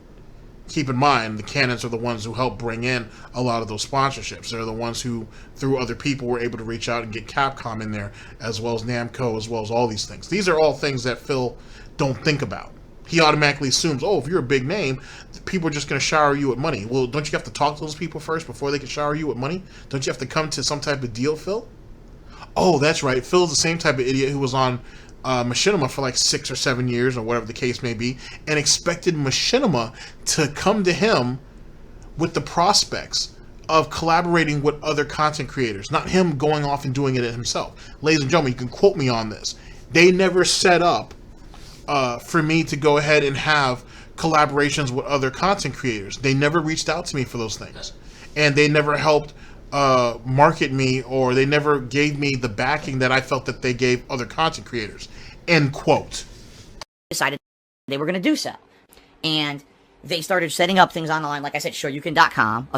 Keep in mind, the Cannons are the ones who helped bring in a lot of those sponsorships. They're the ones who, through other people, were able to reach out and get Capcom in there, as well as Namco, as well as all these things. These are all things that Phil don't think about. He automatically assumes, oh, if you're a big name, people are just going to shower you with money. Well, don't you have to talk to those people first before they can shower you with money? Don't you have to come to some type of deal, Phil? Oh, that's right. Phil's the same type of idiot who was on Machinima for like 6 or 7 years, or whatever the case may be, and expected Machinima to come to him with the prospects of collaborating with other content creators, not him going off and doing it himself. Ladies and gentlemen, you can quote me on this. They never set up for me to go ahead and have collaborations with other content creators. They never reached out to me for those things, and they never helped market me, or they never gave me the backing that I felt that they gave other content creators. End quote. Decided they were going to do so. And they started setting up things online, like I said, Shoryuken.com,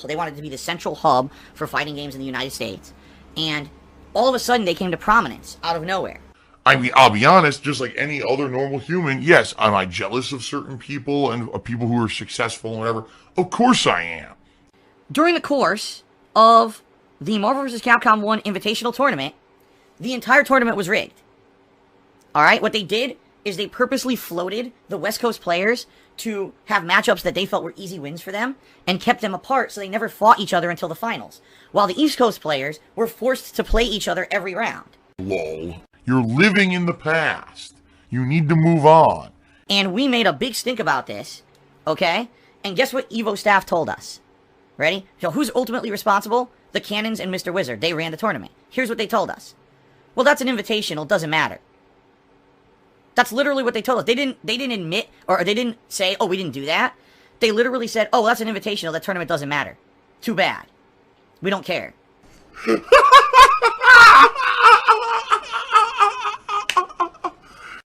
they wanted to be the central hub for fighting games in the United States. And all of a sudden, they came to prominence out of nowhere. I mean, I'll be honest, just like any other normal human, yes, am I jealous of certain people and of people who are successful and whatever? Of course I am. During the course of the Marvel vs. Capcom 1 Invitational Tournament, the entire tournament was rigged. Alright, what they did is they purposely floated the West Coast players to have matchups that they felt were easy wins for them, and kept them apart so they never fought each other until the finals, while the East Coast players were forced to play each other every round. Lol. You're living in the past. You need to move on. And we made a big stink about this, okay? And guess what Evo staff told us? Ready? So who's ultimately responsible? The Cannons and Mr. Wizard. They ran the tournament. Here's what they told us. Well, that's an invitational. It doesn't matter. That's literally what they told us. They didn't admit, or they didn't say, oh, we didn't do that. They literally said, oh, that's an invitational. That tournament doesn't matter. Too bad. We don't care.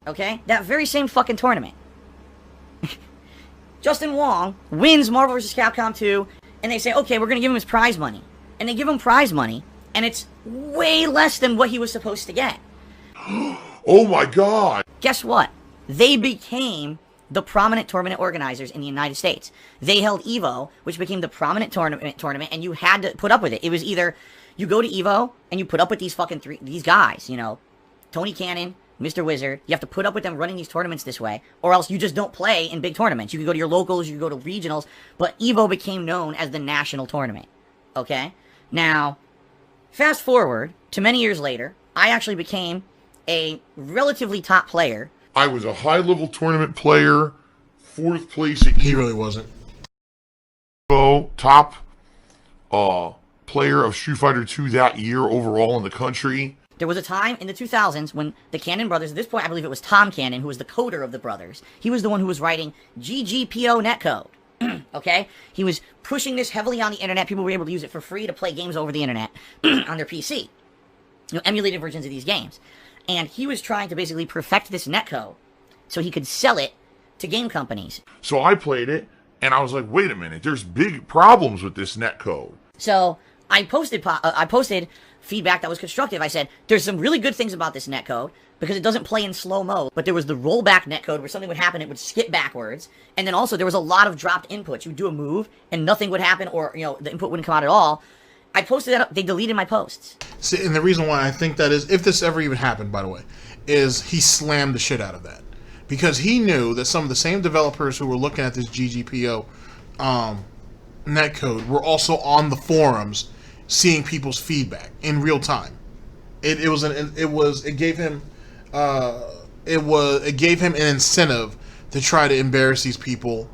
Okay? That very same fucking tournament. Justin Wong wins Marvel vs. Capcom 2, and they say, okay, we're going to give him his prize money. And they give him prize money, and it's way less than what he was supposed to get. Oh my god! Guess what? They became the prominent tournament organizers in the United States. They held Evo, which became the prominent tournament, and you had to put up with it. It was either you go to Evo, and you put up with these fucking these guys, you know, Tony Cannon, Mr. Wizard. You have to put up with them running these tournaments this way, or else you just don't play in big tournaments. You can go to your locals, you can go to regionals, but Evo became known as the national tournament. Okay? Now, fast forward to many years later, I actually became a relatively top player. I was a high-level tournament player, 4th place at He really wasn't. Evo, top player of Street Fighter 2 that year overall in the country. There was a time in the 2000s when the Cannon brothers, at this point I believe it was Tom Cannon, who was the coder of the brothers. He was the one who was writing GGPO netcode. Okay? He was pushing this heavily on the internet. People were able to use it for free to play games over the internet on their PC. You know, emulated versions of these games. And he was trying to basically perfect this netcode so he could sell it to game companies. So I played it, and I was like, wait a minute, there's big problems with this netcode. So I posted feedback that was constructive. I said, there's some really good things about this netcode because it doesn't play in slow-mo, but there was the rollback netcode where something would happen, it would skip backwards, and then also there was a lot of dropped inputs. You would do a move, and nothing would happen, or, you know, the input wouldn't come out at all. I posted that up, they deleted my posts. See, and the reason why I think that is, if this ever even happened, by the way, is he slammed the shit out of that. Because he knew that some of the same developers who were looking at this GGPO netcode were also on the forums seeing people's feedback in real time. It gave him an incentive to try to embarrass these people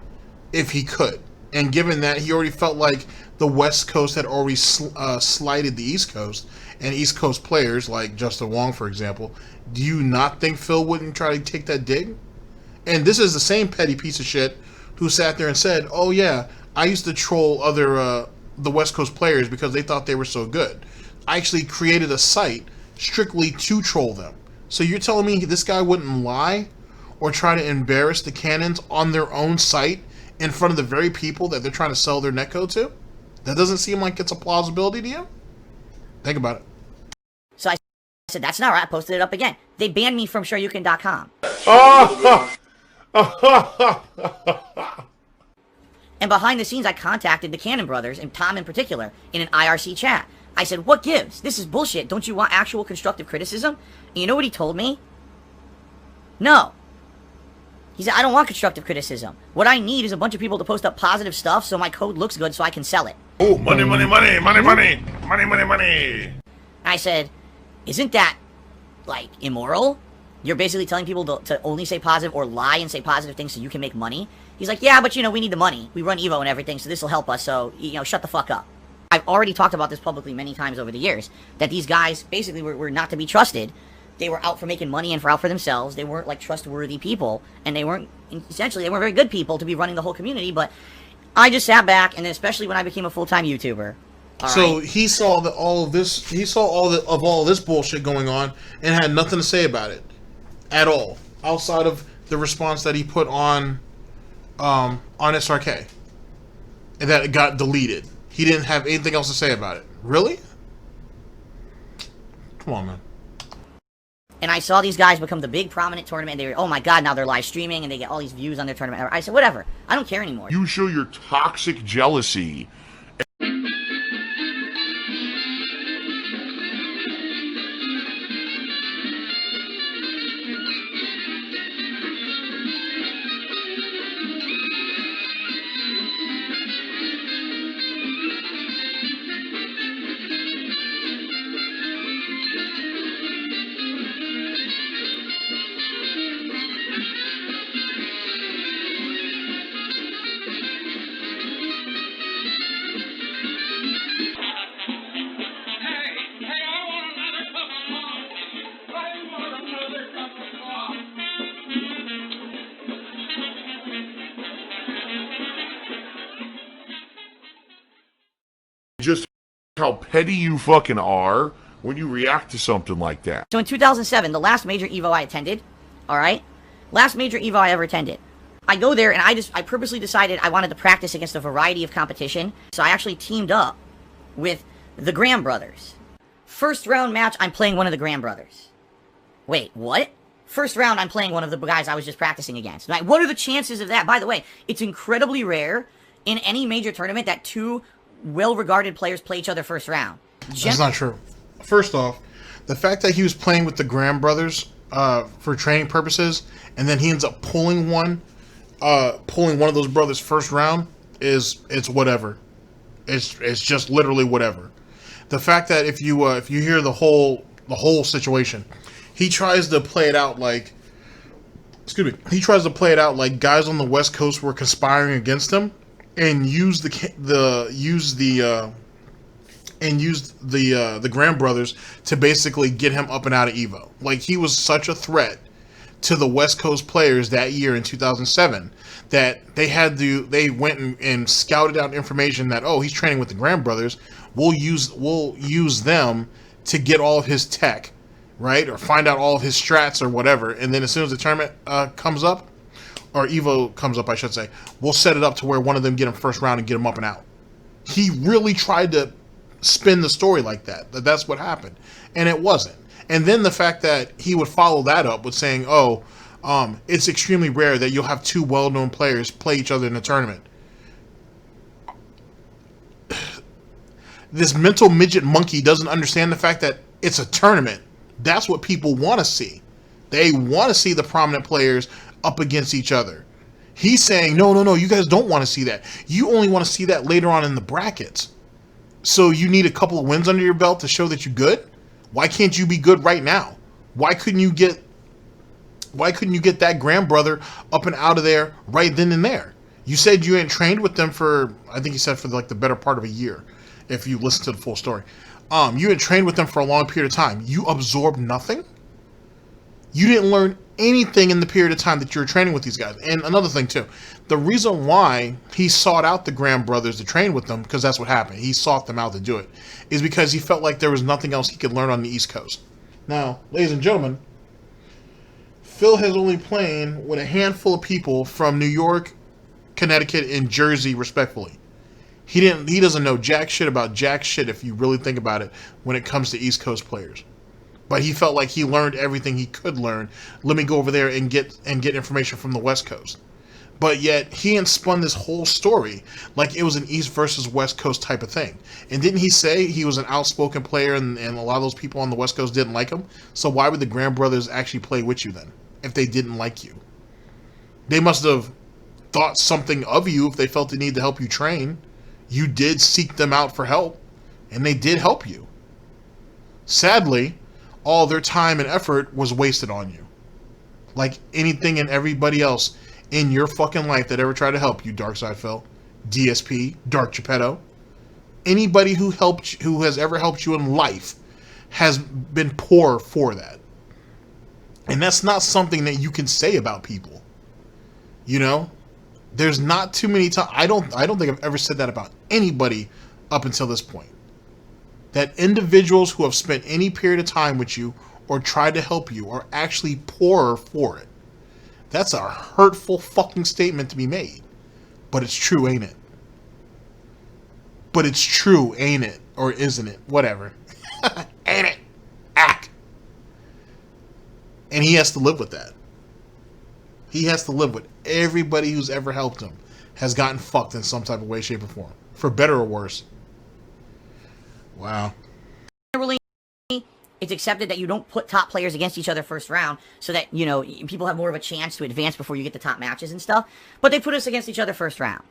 if he could. And given that he already felt like the West Coast had already slighted the East Coast, and East Coast players like Justin Wong, for example, do you not think Phil wouldn't try to take that dig? And this is the same petty piece of shit who sat there and said, "Oh yeah, I used to troll other the West Coast players because they thought they were so good. I actually created a site strictly to troll them." So you're telling me this guy wouldn't lie or try to embarrass the Cannons on their own site in front of the very people that they're trying to sell their netcode to? That doesn't seem like it's a plausibility to you? Think about it. So I said, that's not right. I posted it up again. They banned me from Shoryuken.com. And behind the scenes, I contacted the Cannon brothers, and Tom in particular, in an IRC chat. I said, what gives? This is bullshit. Don't you want actual constructive criticism? And you know what he told me? No. He said, I don't want constructive criticism. What I need is a bunch of people to post up positive stuff so my code looks good so I can sell it. Oh, money, money, money, money, money, money, money, money. I said, isn't that, like, immoral? You're basically telling people to only say positive or lie and say positive things so you can make money? He's like, yeah, but, you know, we need the money. We run Evo and everything, so this will help us, so, you know, shut the fuck up. I've already talked about this publicly many times over the years, that these guys basically were not to be trusted. They were out for making money and out for themselves. They weren't, like, trustworthy people, and they weren't, essentially, they weren't very good people to be running the whole community, but I just sat back, and then especially when I became a full-time YouTuber. So he saw all of this bullshit going on and had nothing to say about it at all, outside of the response that he put on SRK, and that it got deleted. He didn't have anything else to say about it. Really? Come on, man. And I saw these guys become the big prominent tournament, and they were, oh my god, now they're live streaming, and they get all these views on their tournament. I said, whatever. I don't care anymore. You show your toxic jealousy. Just how petty you fucking are when you react to something like that. So in 2007, the last major Evo I attended, alright? Last major Evo I ever attended. I go there and I purposely decided I wanted to practice against a variety of competition. So I actually teamed up with the Graham brothers. First round match, I'm playing one of the Graham brothers. Wait, what? First round, I'm playing one of the guys I was just practicing against. Like, what are the chances of that? By the way, it's incredibly rare in any major tournament that two well-regarded players play each other first round. That's not true. First off, the fact that he was playing with the Graham brothers for training purposes, and then he ends up pulling one of those brothers first round it's whatever. It's just literally whatever. The fact that if you hear the whole situation, he tries to play it out like, he tries to play it out like guys on the West Coast were conspiring against him, and used the Graham brothers to basically get him up and out of Evo. Like, he was such a threat to the West Coast players that year in 2007 that they went and scouted out information that, oh, he's training with the Graham brothers. We'll use them to get all of his tech, right, or find out all of his strats or whatever. And then as soon as the tournament comes up, or Evo comes up, I should say, we'll set it up to where one of them get him first round and get him up and out. He really tried to spin the story like that. That's what happened. And it wasn't. And then the fact that he would follow that up with saying, oh, it's extremely rare that you'll have two well-known players play each other in a tournament. This mental midget monkey doesn't understand the fact that it's a tournament. That's what people want to see. They want to see the prominent players up against each other. He's saying, no, you guys don't want to see that. You only want to see that later on in the brackets. So you need a couple of wins under your belt to show that you're good? Why can't you be good right now? Why couldn't you get that grandbrother up and out of there right then and there? You said you hadn't trained with them for, I think you said for like the better part of a year, if you listen to the full story. You had trained with them for a long period of time. You absorbed nothing? You didn't learn anything in the period of time that you were training with these guys. And another thing too, the reason why he sought out the Graham brothers to train with them, because that's what happened, he sought them out to do it, is because he felt like there was nothing else he could learn on the East Coast. Now, ladies and gentlemen, Phil has only played with a handful of people from New York, Connecticut, and Jersey, respectfully. He doesn't know jack shit about jack shit if you really think about it when it comes to East Coast players. But he felt like he learned everything he could learn. Let me go over there and get information from the West Coast. But yet he had spun this whole story like it was an East versus West Coast type of thing. And didn't he say he was an outspoken player and a lot of those people on the West Coast didn't like him? So why would the Graham brothers actually play with you then if they didn't like you? They must have thought something of you if they felt the need to help you train. You did seek them out for help, and they did help you. Sadly, all their time and effort was wasted on you. Like anything and everybody else in your fucking life that ever tried to help you, Darkside Phil, DSP, Dark Geppetto, anybody who has ever helped you in life has been poor for that. And that's not something that you can say about people. You know? There's not too many times. I don't think I've ever said that about anybody up until this point. That individuals who have spent any period of time with you or tried to help you are actually poorer for it. That's a hurtful fucking statement to be made. But it's true, ain't it? But it's true, ain't it? Or isn't it? Whatever. Ain't it? Act. And he has to live with that. He has to live with everybody who's ever helped him has gotten fucked in some type of way, shape, or form. For better or worse. Wow. Generally, it's accepted that you don't put top players against each other first round so that, you know, people have more of a chance to advance before you get the top matches and stuff. But they put us against each other first round.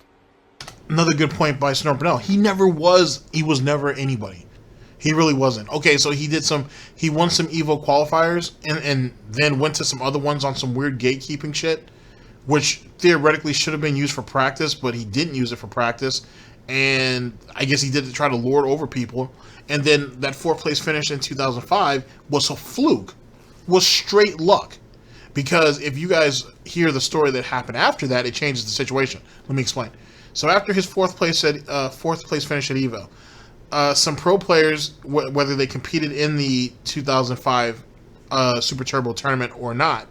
Another good point by Burnell. He was never anybody. He really wasn't. Okay, so he won some Evo qualifiers and then went to some other ones on some weird gatekeeping shit, which theoretically should have been used for practice, but he didn't use it for practice. And I guess he did it to try to lord over people. And then that 4th place finish in 2005 was a fluke, was straight luck. Because if you guys hear the story that happened after that, it changes the situation. Let me explain. So after his 4th place finish at Evo, some pro players, whether they competed in the 2005 Super Turbo tournament or not,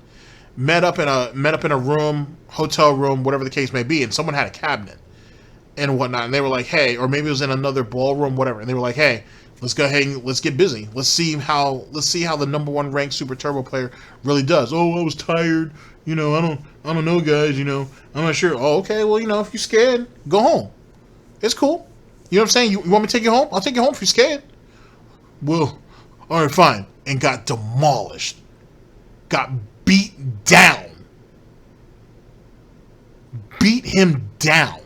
met up in a room, hotel room, whatever the case may be, and someone had a cabinet and whatnot, and they were like, hey, or maybe it was in another ballroom, whatever, and they were like, hey, let's go ahead and let's get busy. Let's see how the #1 ranked Super Turbo player really does. Oh, I was tired. You know, I don't know, guys. You know, I'm not sure. Oh, okay. Well, you know, if you're scared, go home. It's cool. You know what I'm saying? You want me to take you home? I'll take you home if you're scared. Well, all right, fine. And got demolished. Got beat down. Beat him down.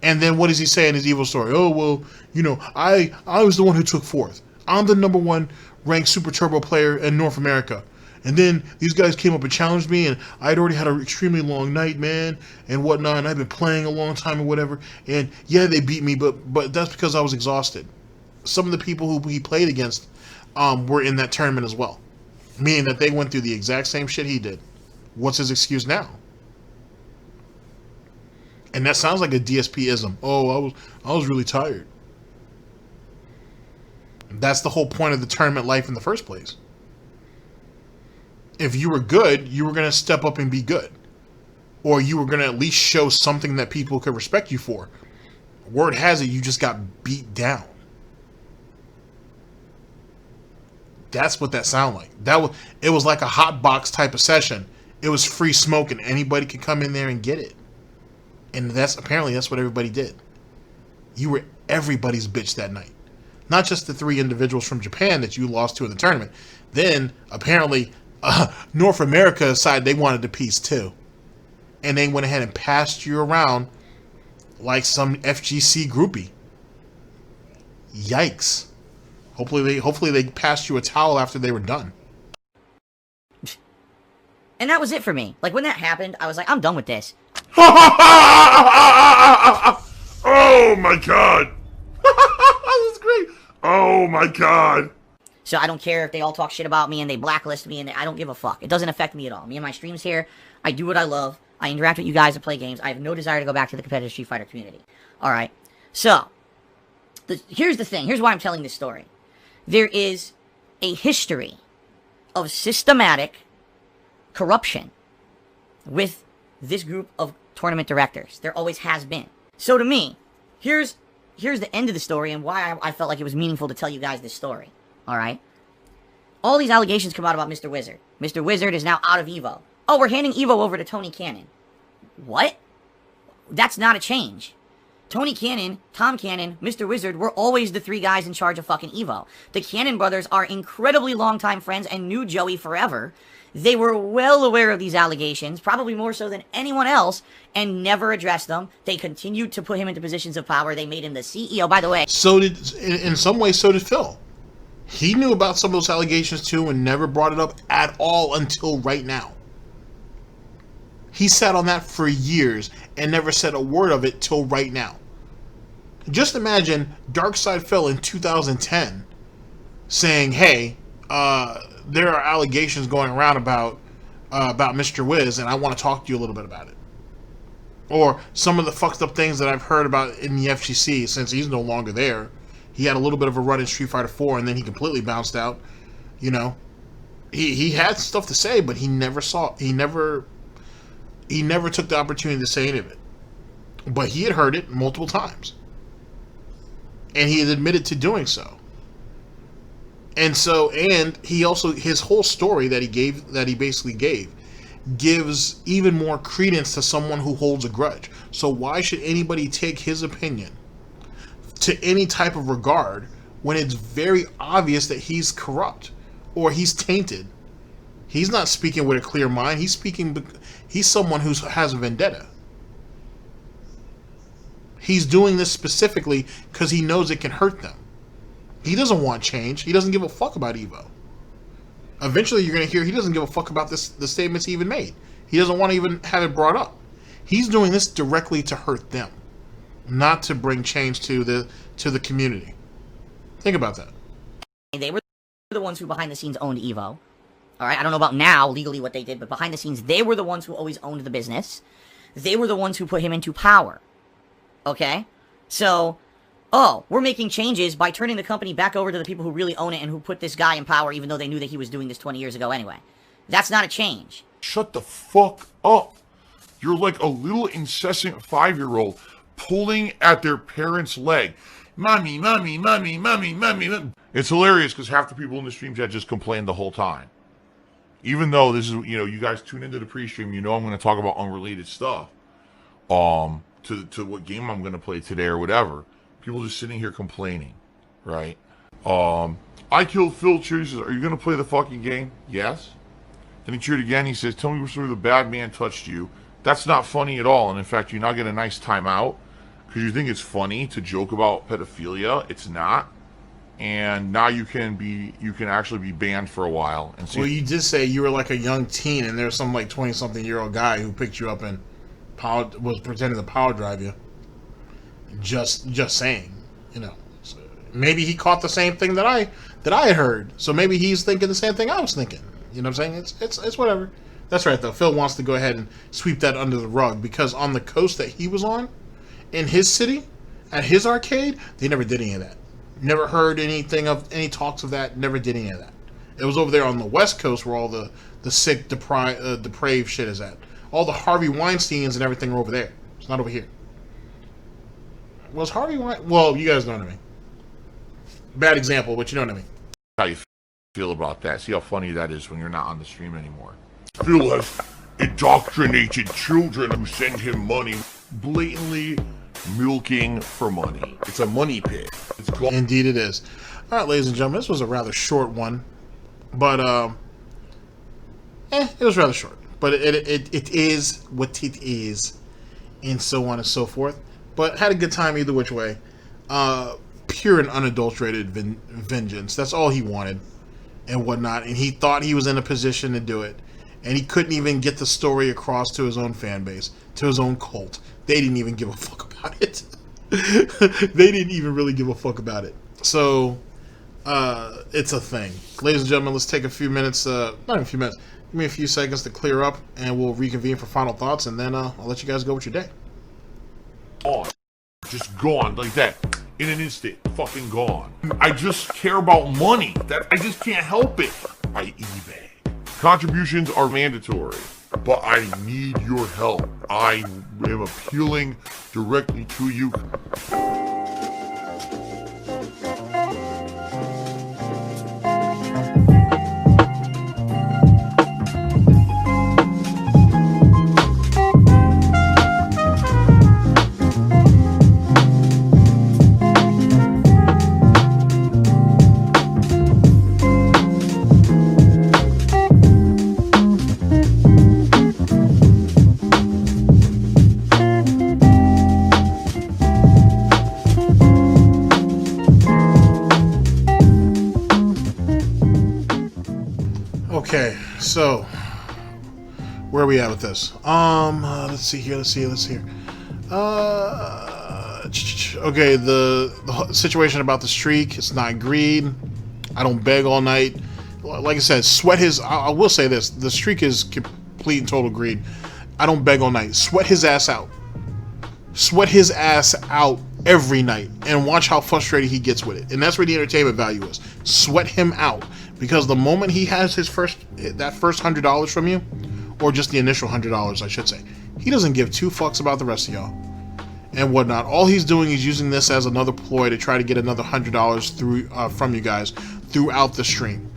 And then what does he say in his evil story? Oh, well, you know, I was the one who took 4th. I'm the #1 ranked Super Turbo player in North America. And then these guys came up and challenged me, and I'd already had an extremely long night, man, and whatnot, and I've been playing a long time or whatever. And yeah, they beat me, but that's because I was exhausted. Some of the people who he played against were in that tournament as well. Meaning that they went through the exact same shit he did. What's his excuse now? And that sounds like a DSP-ism. Oh, I was really tired. That's the whole point of the tournament life in the first place. If you were good, you were going to step up and be good. Or you were going to at least show something that people could respect you for. Word has it, you just got beat down. That's what that sounded like. It was like a hot box type of session. It was free smoke and anybody could come in there and get it. And that's what everybody did. You were everybody's bitch that night. Not just the 3 individuals from Japan that you lost to in the tournament. Then, apparently, North America decided they wanted a piece too. And they went ahead and passed you around like some FGC groupie. Yikes. Hopefully they passed you a towel after they were done. And that was it for me. Like, when that happened, I was like, I'm done with this. Oh my god. That's great. Oh my god. So I don't care if they all talk shit about me and they blacklist me, and I don't give a fuck. It doesn't affect me at all. Me and my streams here, I do what I love. I interact with you guys and play games. I have no desire to go back to the competitive Street Fighter community. Alright? So, here's the thing. Here's why I'm telling this story. There is a history of systematic corruption with this group of tournament directors. There always has been. So to me, here's the end of the story and why I felt like it was meaningful to tell you guys this story. Alright? All these allegations come out about Mr. Wizard. Mr. Wizard is now out of Evo. Oh, we're handing Evo over to Tony Cannon. What? That's not a change. Tony Cannon, Tom Cannon, Mr. Wizard were always the 3 guys in charge of fucking Evo. The Cannon brothers are incredibly longtime friends and knew Joey forever. They were well aware of these allegations, probably more so than anyone else, and never addressed them. They continued to put him into positions of power. They made him the CEO, by the way. So did, in some ways, so did Phil. He knew about some of those allegations too and never brought it up at all until right now. He sat on that for years and never said a word of it till right now. Just imagine Darkside Phil in 2010 saying, hey, there are allegations going around about Mr. Wiz, and I want to talk to you a little bit about it. Or some of the fucked up things that I've heard about in the FGC since he's no longer there. He had a little bit of a run in Street Fighter 4, and then he completely bounced out. You know, he had stuff to say, but he never took the opportunity to say any of it. But he had heard it multiple times, and he had admitted to doing so. And he also, his whole story that he basically gave, gives even more credence to someone who holds a grudge. So why should anybody take his opinion to any type of regard when it's very obvious that he's corrupt or he's tainted? He's not speaking with a clear mind. He's someone who has a vendetta. He's doing this specifically because he knows it can hurt them. He doesn't want change. He doesn't give a fuck about Evo. Eventually you're going to hear he doesn't give a fuck about the statements he even made. He doesn't want to even have it brought up. He's doing this directly to hurt them, not to bring change to the community. Think about that. They were the ones who behind the scenes owned Evo. Alright, I don't know about now, legally what they did, but behind the scenes, they were the ones who always owned the business. They were the ones who put him into power. Okay? So, we're making changes by turning the company back over to the people who really own it and who put this guy in power even though they knew that he was doing this 20 years ago anyway. That's not a change. Shut the fuck up. You're like a little incessant 5-year-old pulling at their parents' leg. Mommy, mommy, mommy, mommy, mommy, mommy. It's hilarious because half the people in the stream chat just complain the whole time. Even though this is, you guys tune into the pre-stream, I'm going to talk about unrelated stuff. To what game I'm going to play today or whatever. People just sitting here complaining, right? I killed Phil Cheer. He says, are you going to play the fucking game? Yes. Then he cheered again. He says, tell me where the bad man touched you. That's not funny at all. And in fact, you now get a nice timeout because you think it's funny to joke about pedophilia. It's not. And now you can actually be banned for a while. And well, you did say you were like a young teen, and there's some like 20-something-year-old guy who picked you up and was pretending to power drive you. Just saying, So maybe he caught the same thing that I had heard. So maybe he's thinking the same thing I was thinking. You know what I'm saying? It's whatever. That's right though. Phil wants to go ahead and sweep that under the rug because on the coast that he was on, in his city, at his arcade, they never did any of that. Never heard anything of any talks of that. Never did any of that. It was over there on the West Coast where all the sick, depraved shit is at. All the Harvey Weinsteins and everything are over there. It's not over here. Was Harvey Weinstein? Well, you guys know what I mean. Bad example, but you know what I mean. How you feel about that? See how funny that is when you're not on the stream anymore. Phil has indoctrinated children who send him money, blatantly milking for money. It's a money pit. It's called. Indeed it is. All right, ladies and gentlemen, this was a rather short one, but it was rather short. But it is what it is, and so on and so forth. But had a good time either which way. Pure and unadulterated vengeance. That's all he wanted, and whatnot. And he thought he was in a position to do it, and he couldn't even get the story across to his own fan base, to his own cult. They didn't even give a fuck about it. They didn't even really give a fuck about it. So, it's a thing. Ladies and gentlemen, let's take a few minutes, not even a few minutes, give me a few seconds to clear up, and we'll reconvene for final thoughts, and then I'll let you guys go with your day. Just gone like that. In an instant. Fucking gone. I just care about money. That I just can't help it. I eBay. Contributions are mandatory, but I need your help. I am appealing directly to you. Okay, so where are we at with this? Let's see here. Okay, the situation about the streak, it's not greed. I don't beg all night. Like I said, sweat his. I will say this: the streak is complete and total greed. I don't beg all night. Sweat his ass out. Sweat his ass out every night, and watch how frustrated he gets with it. And that's where the entertainment value is. Sweat him out. Because the moment he has that first $100 from you, or just the initial $100, I should say, he doesn't give two fucks about the rest of y'all and whatnot. All he's doing is using this as another ploy to try to get another $100 through from you guys throughout the stream.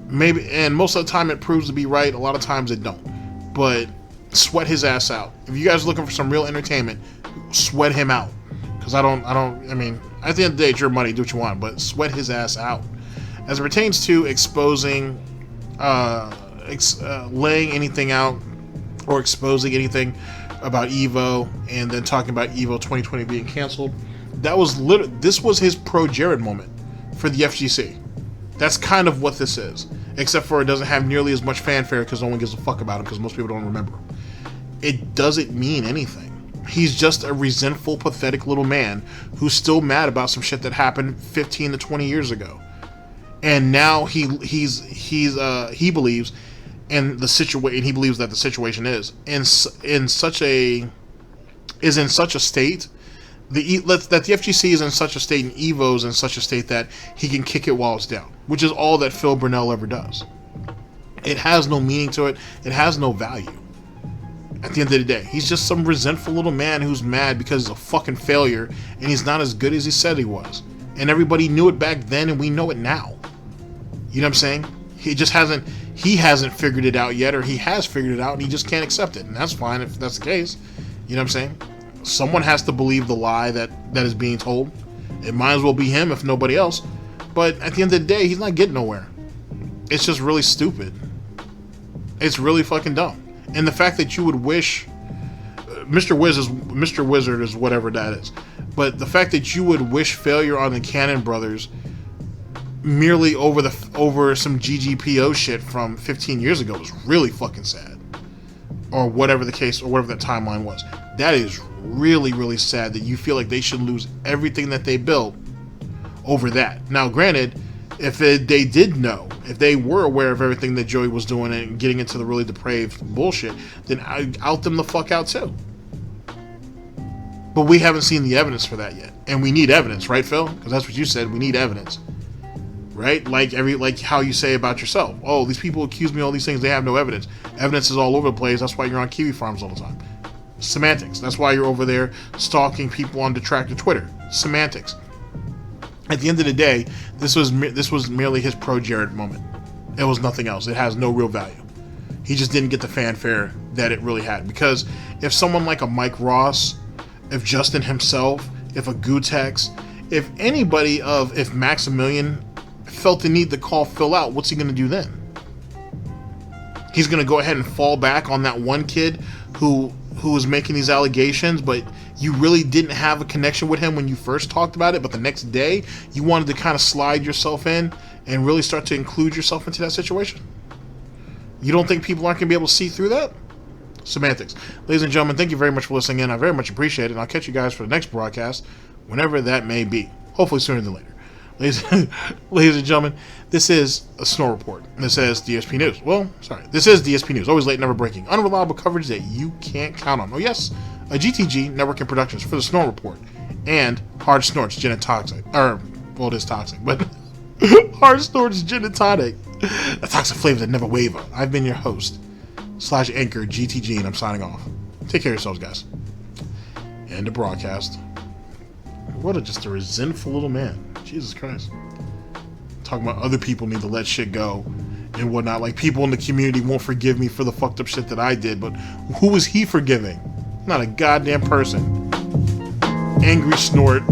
Maybe, and most of the time it proves to be right. A lot of times it don't. But sweat his ass out. If you guys are looking for some real entertainment, sweat him out. Because I mean, at the end of the day, it's your money. Do what you want, but sweat his ass out. As it pertains to exposing, laying anything out or exposing anything about Evo, and then talking about Evo 2020 being canceled, that was this was his pro Jared moment for the FGC. That's kind of what this is, except for it doesn't have nearly as much fanfare because no one gives a fuck about him because most people don't remember him. It doesn't mean anything. He's just a resentful, pathetic little man who's still mad about some shit that happened 15 to 20 years ago. And now he believes in the situation. He believes that the situation is in such a state. That the FGC is in such a state, and Evo's in such a state that he can kick it while it's down, which is all that Phil Burnell ever does. It has no meaning to it. It has no value. At the end of the day, he's just some resentful little man who's mad because he's a fucking failure and he's not as good as he said he was. And everybody knew it back then, and we know it now. You know what I'm saying? He hasn't figured it out yet, or he has figured it out and he just can't accept it. And that's fine if that's the case. You know what I'm saying? Someone has to believe the lie that is being told. It might as well be him if nobody else. But at the end of the day, he's not getting nowhere. It's just really stupid. It's really fucking dumb. And the fact that you would wish Mr. Wizard is whatever that is. But the fact that you would wish failure on the Cannon brothers merely over some GGPO shit from 15 years ago is really fucking sad. Or whatever the case, or whatever that timeline was. That is really, really sad that you feel like they should lose everything that they built over that. Now, granted, if they did know, if they were aware of everything that Joey was doing and getting into the really depraved bullshit, then I'd out them the fuck out too. But we haven't seen the evidence for that yet. And we need evidence, right, Phil? Because that's what you said, we need evidence. Right? Like how you say about yourself. Oh, these people accuse me of all these things, they have no evidence. Evidence is all over the place, that's why you're on kiwi farms all the time. Semantics. That's why you're over there stalking people on detractor Twitter. Semantics. At the end of the day, this was merely his pro Jared moment. It was nothing else. It has no real value. He just didn't get the fanfare that it really had. Because if someone like a Mike Ross, if Justin himself, if a Gutex, if Maximilian felt the need to call Phil out, what's he going to do then? He's going to go ahead and fall back on that one kid who was making these allegations, but you really didn't have a connection with him when you first talked about it, but the next day you wanted to kind of slide yourself in and really start to include yourself into that situation? You don't think people aren't going to be able to see through that? Semantics. Ladies and gentlemen, thank you very much for listening in. I very much appreciate it, and I'll catch you guys for the next broadcast, whenever that may be. Hopefully sooner than later. Ladies and gentlemen, this is a Snort Report. This is DSP News. This is DSP News. Always late, never breaking. Unreliable coverage that you can't count on. Oh yes, a GTG Networking Productions for the Snort Report and Hard Snorts Gin and Toxic. It is toxic, but Hard Snorts Gin and Tonic. A toxic flavor that never waver. I've been your host /anchor GTG, and I'm signing off. Take care of yourselves, guys. End the broadcast. What just a resentful little man. Jesus Christ. Talking about other people need to let shit go and whatnot. Like, people in the community won't forgive me for the fucked up shit that I did, but who was he forgiving? Not a goddamn person. Angry Snort.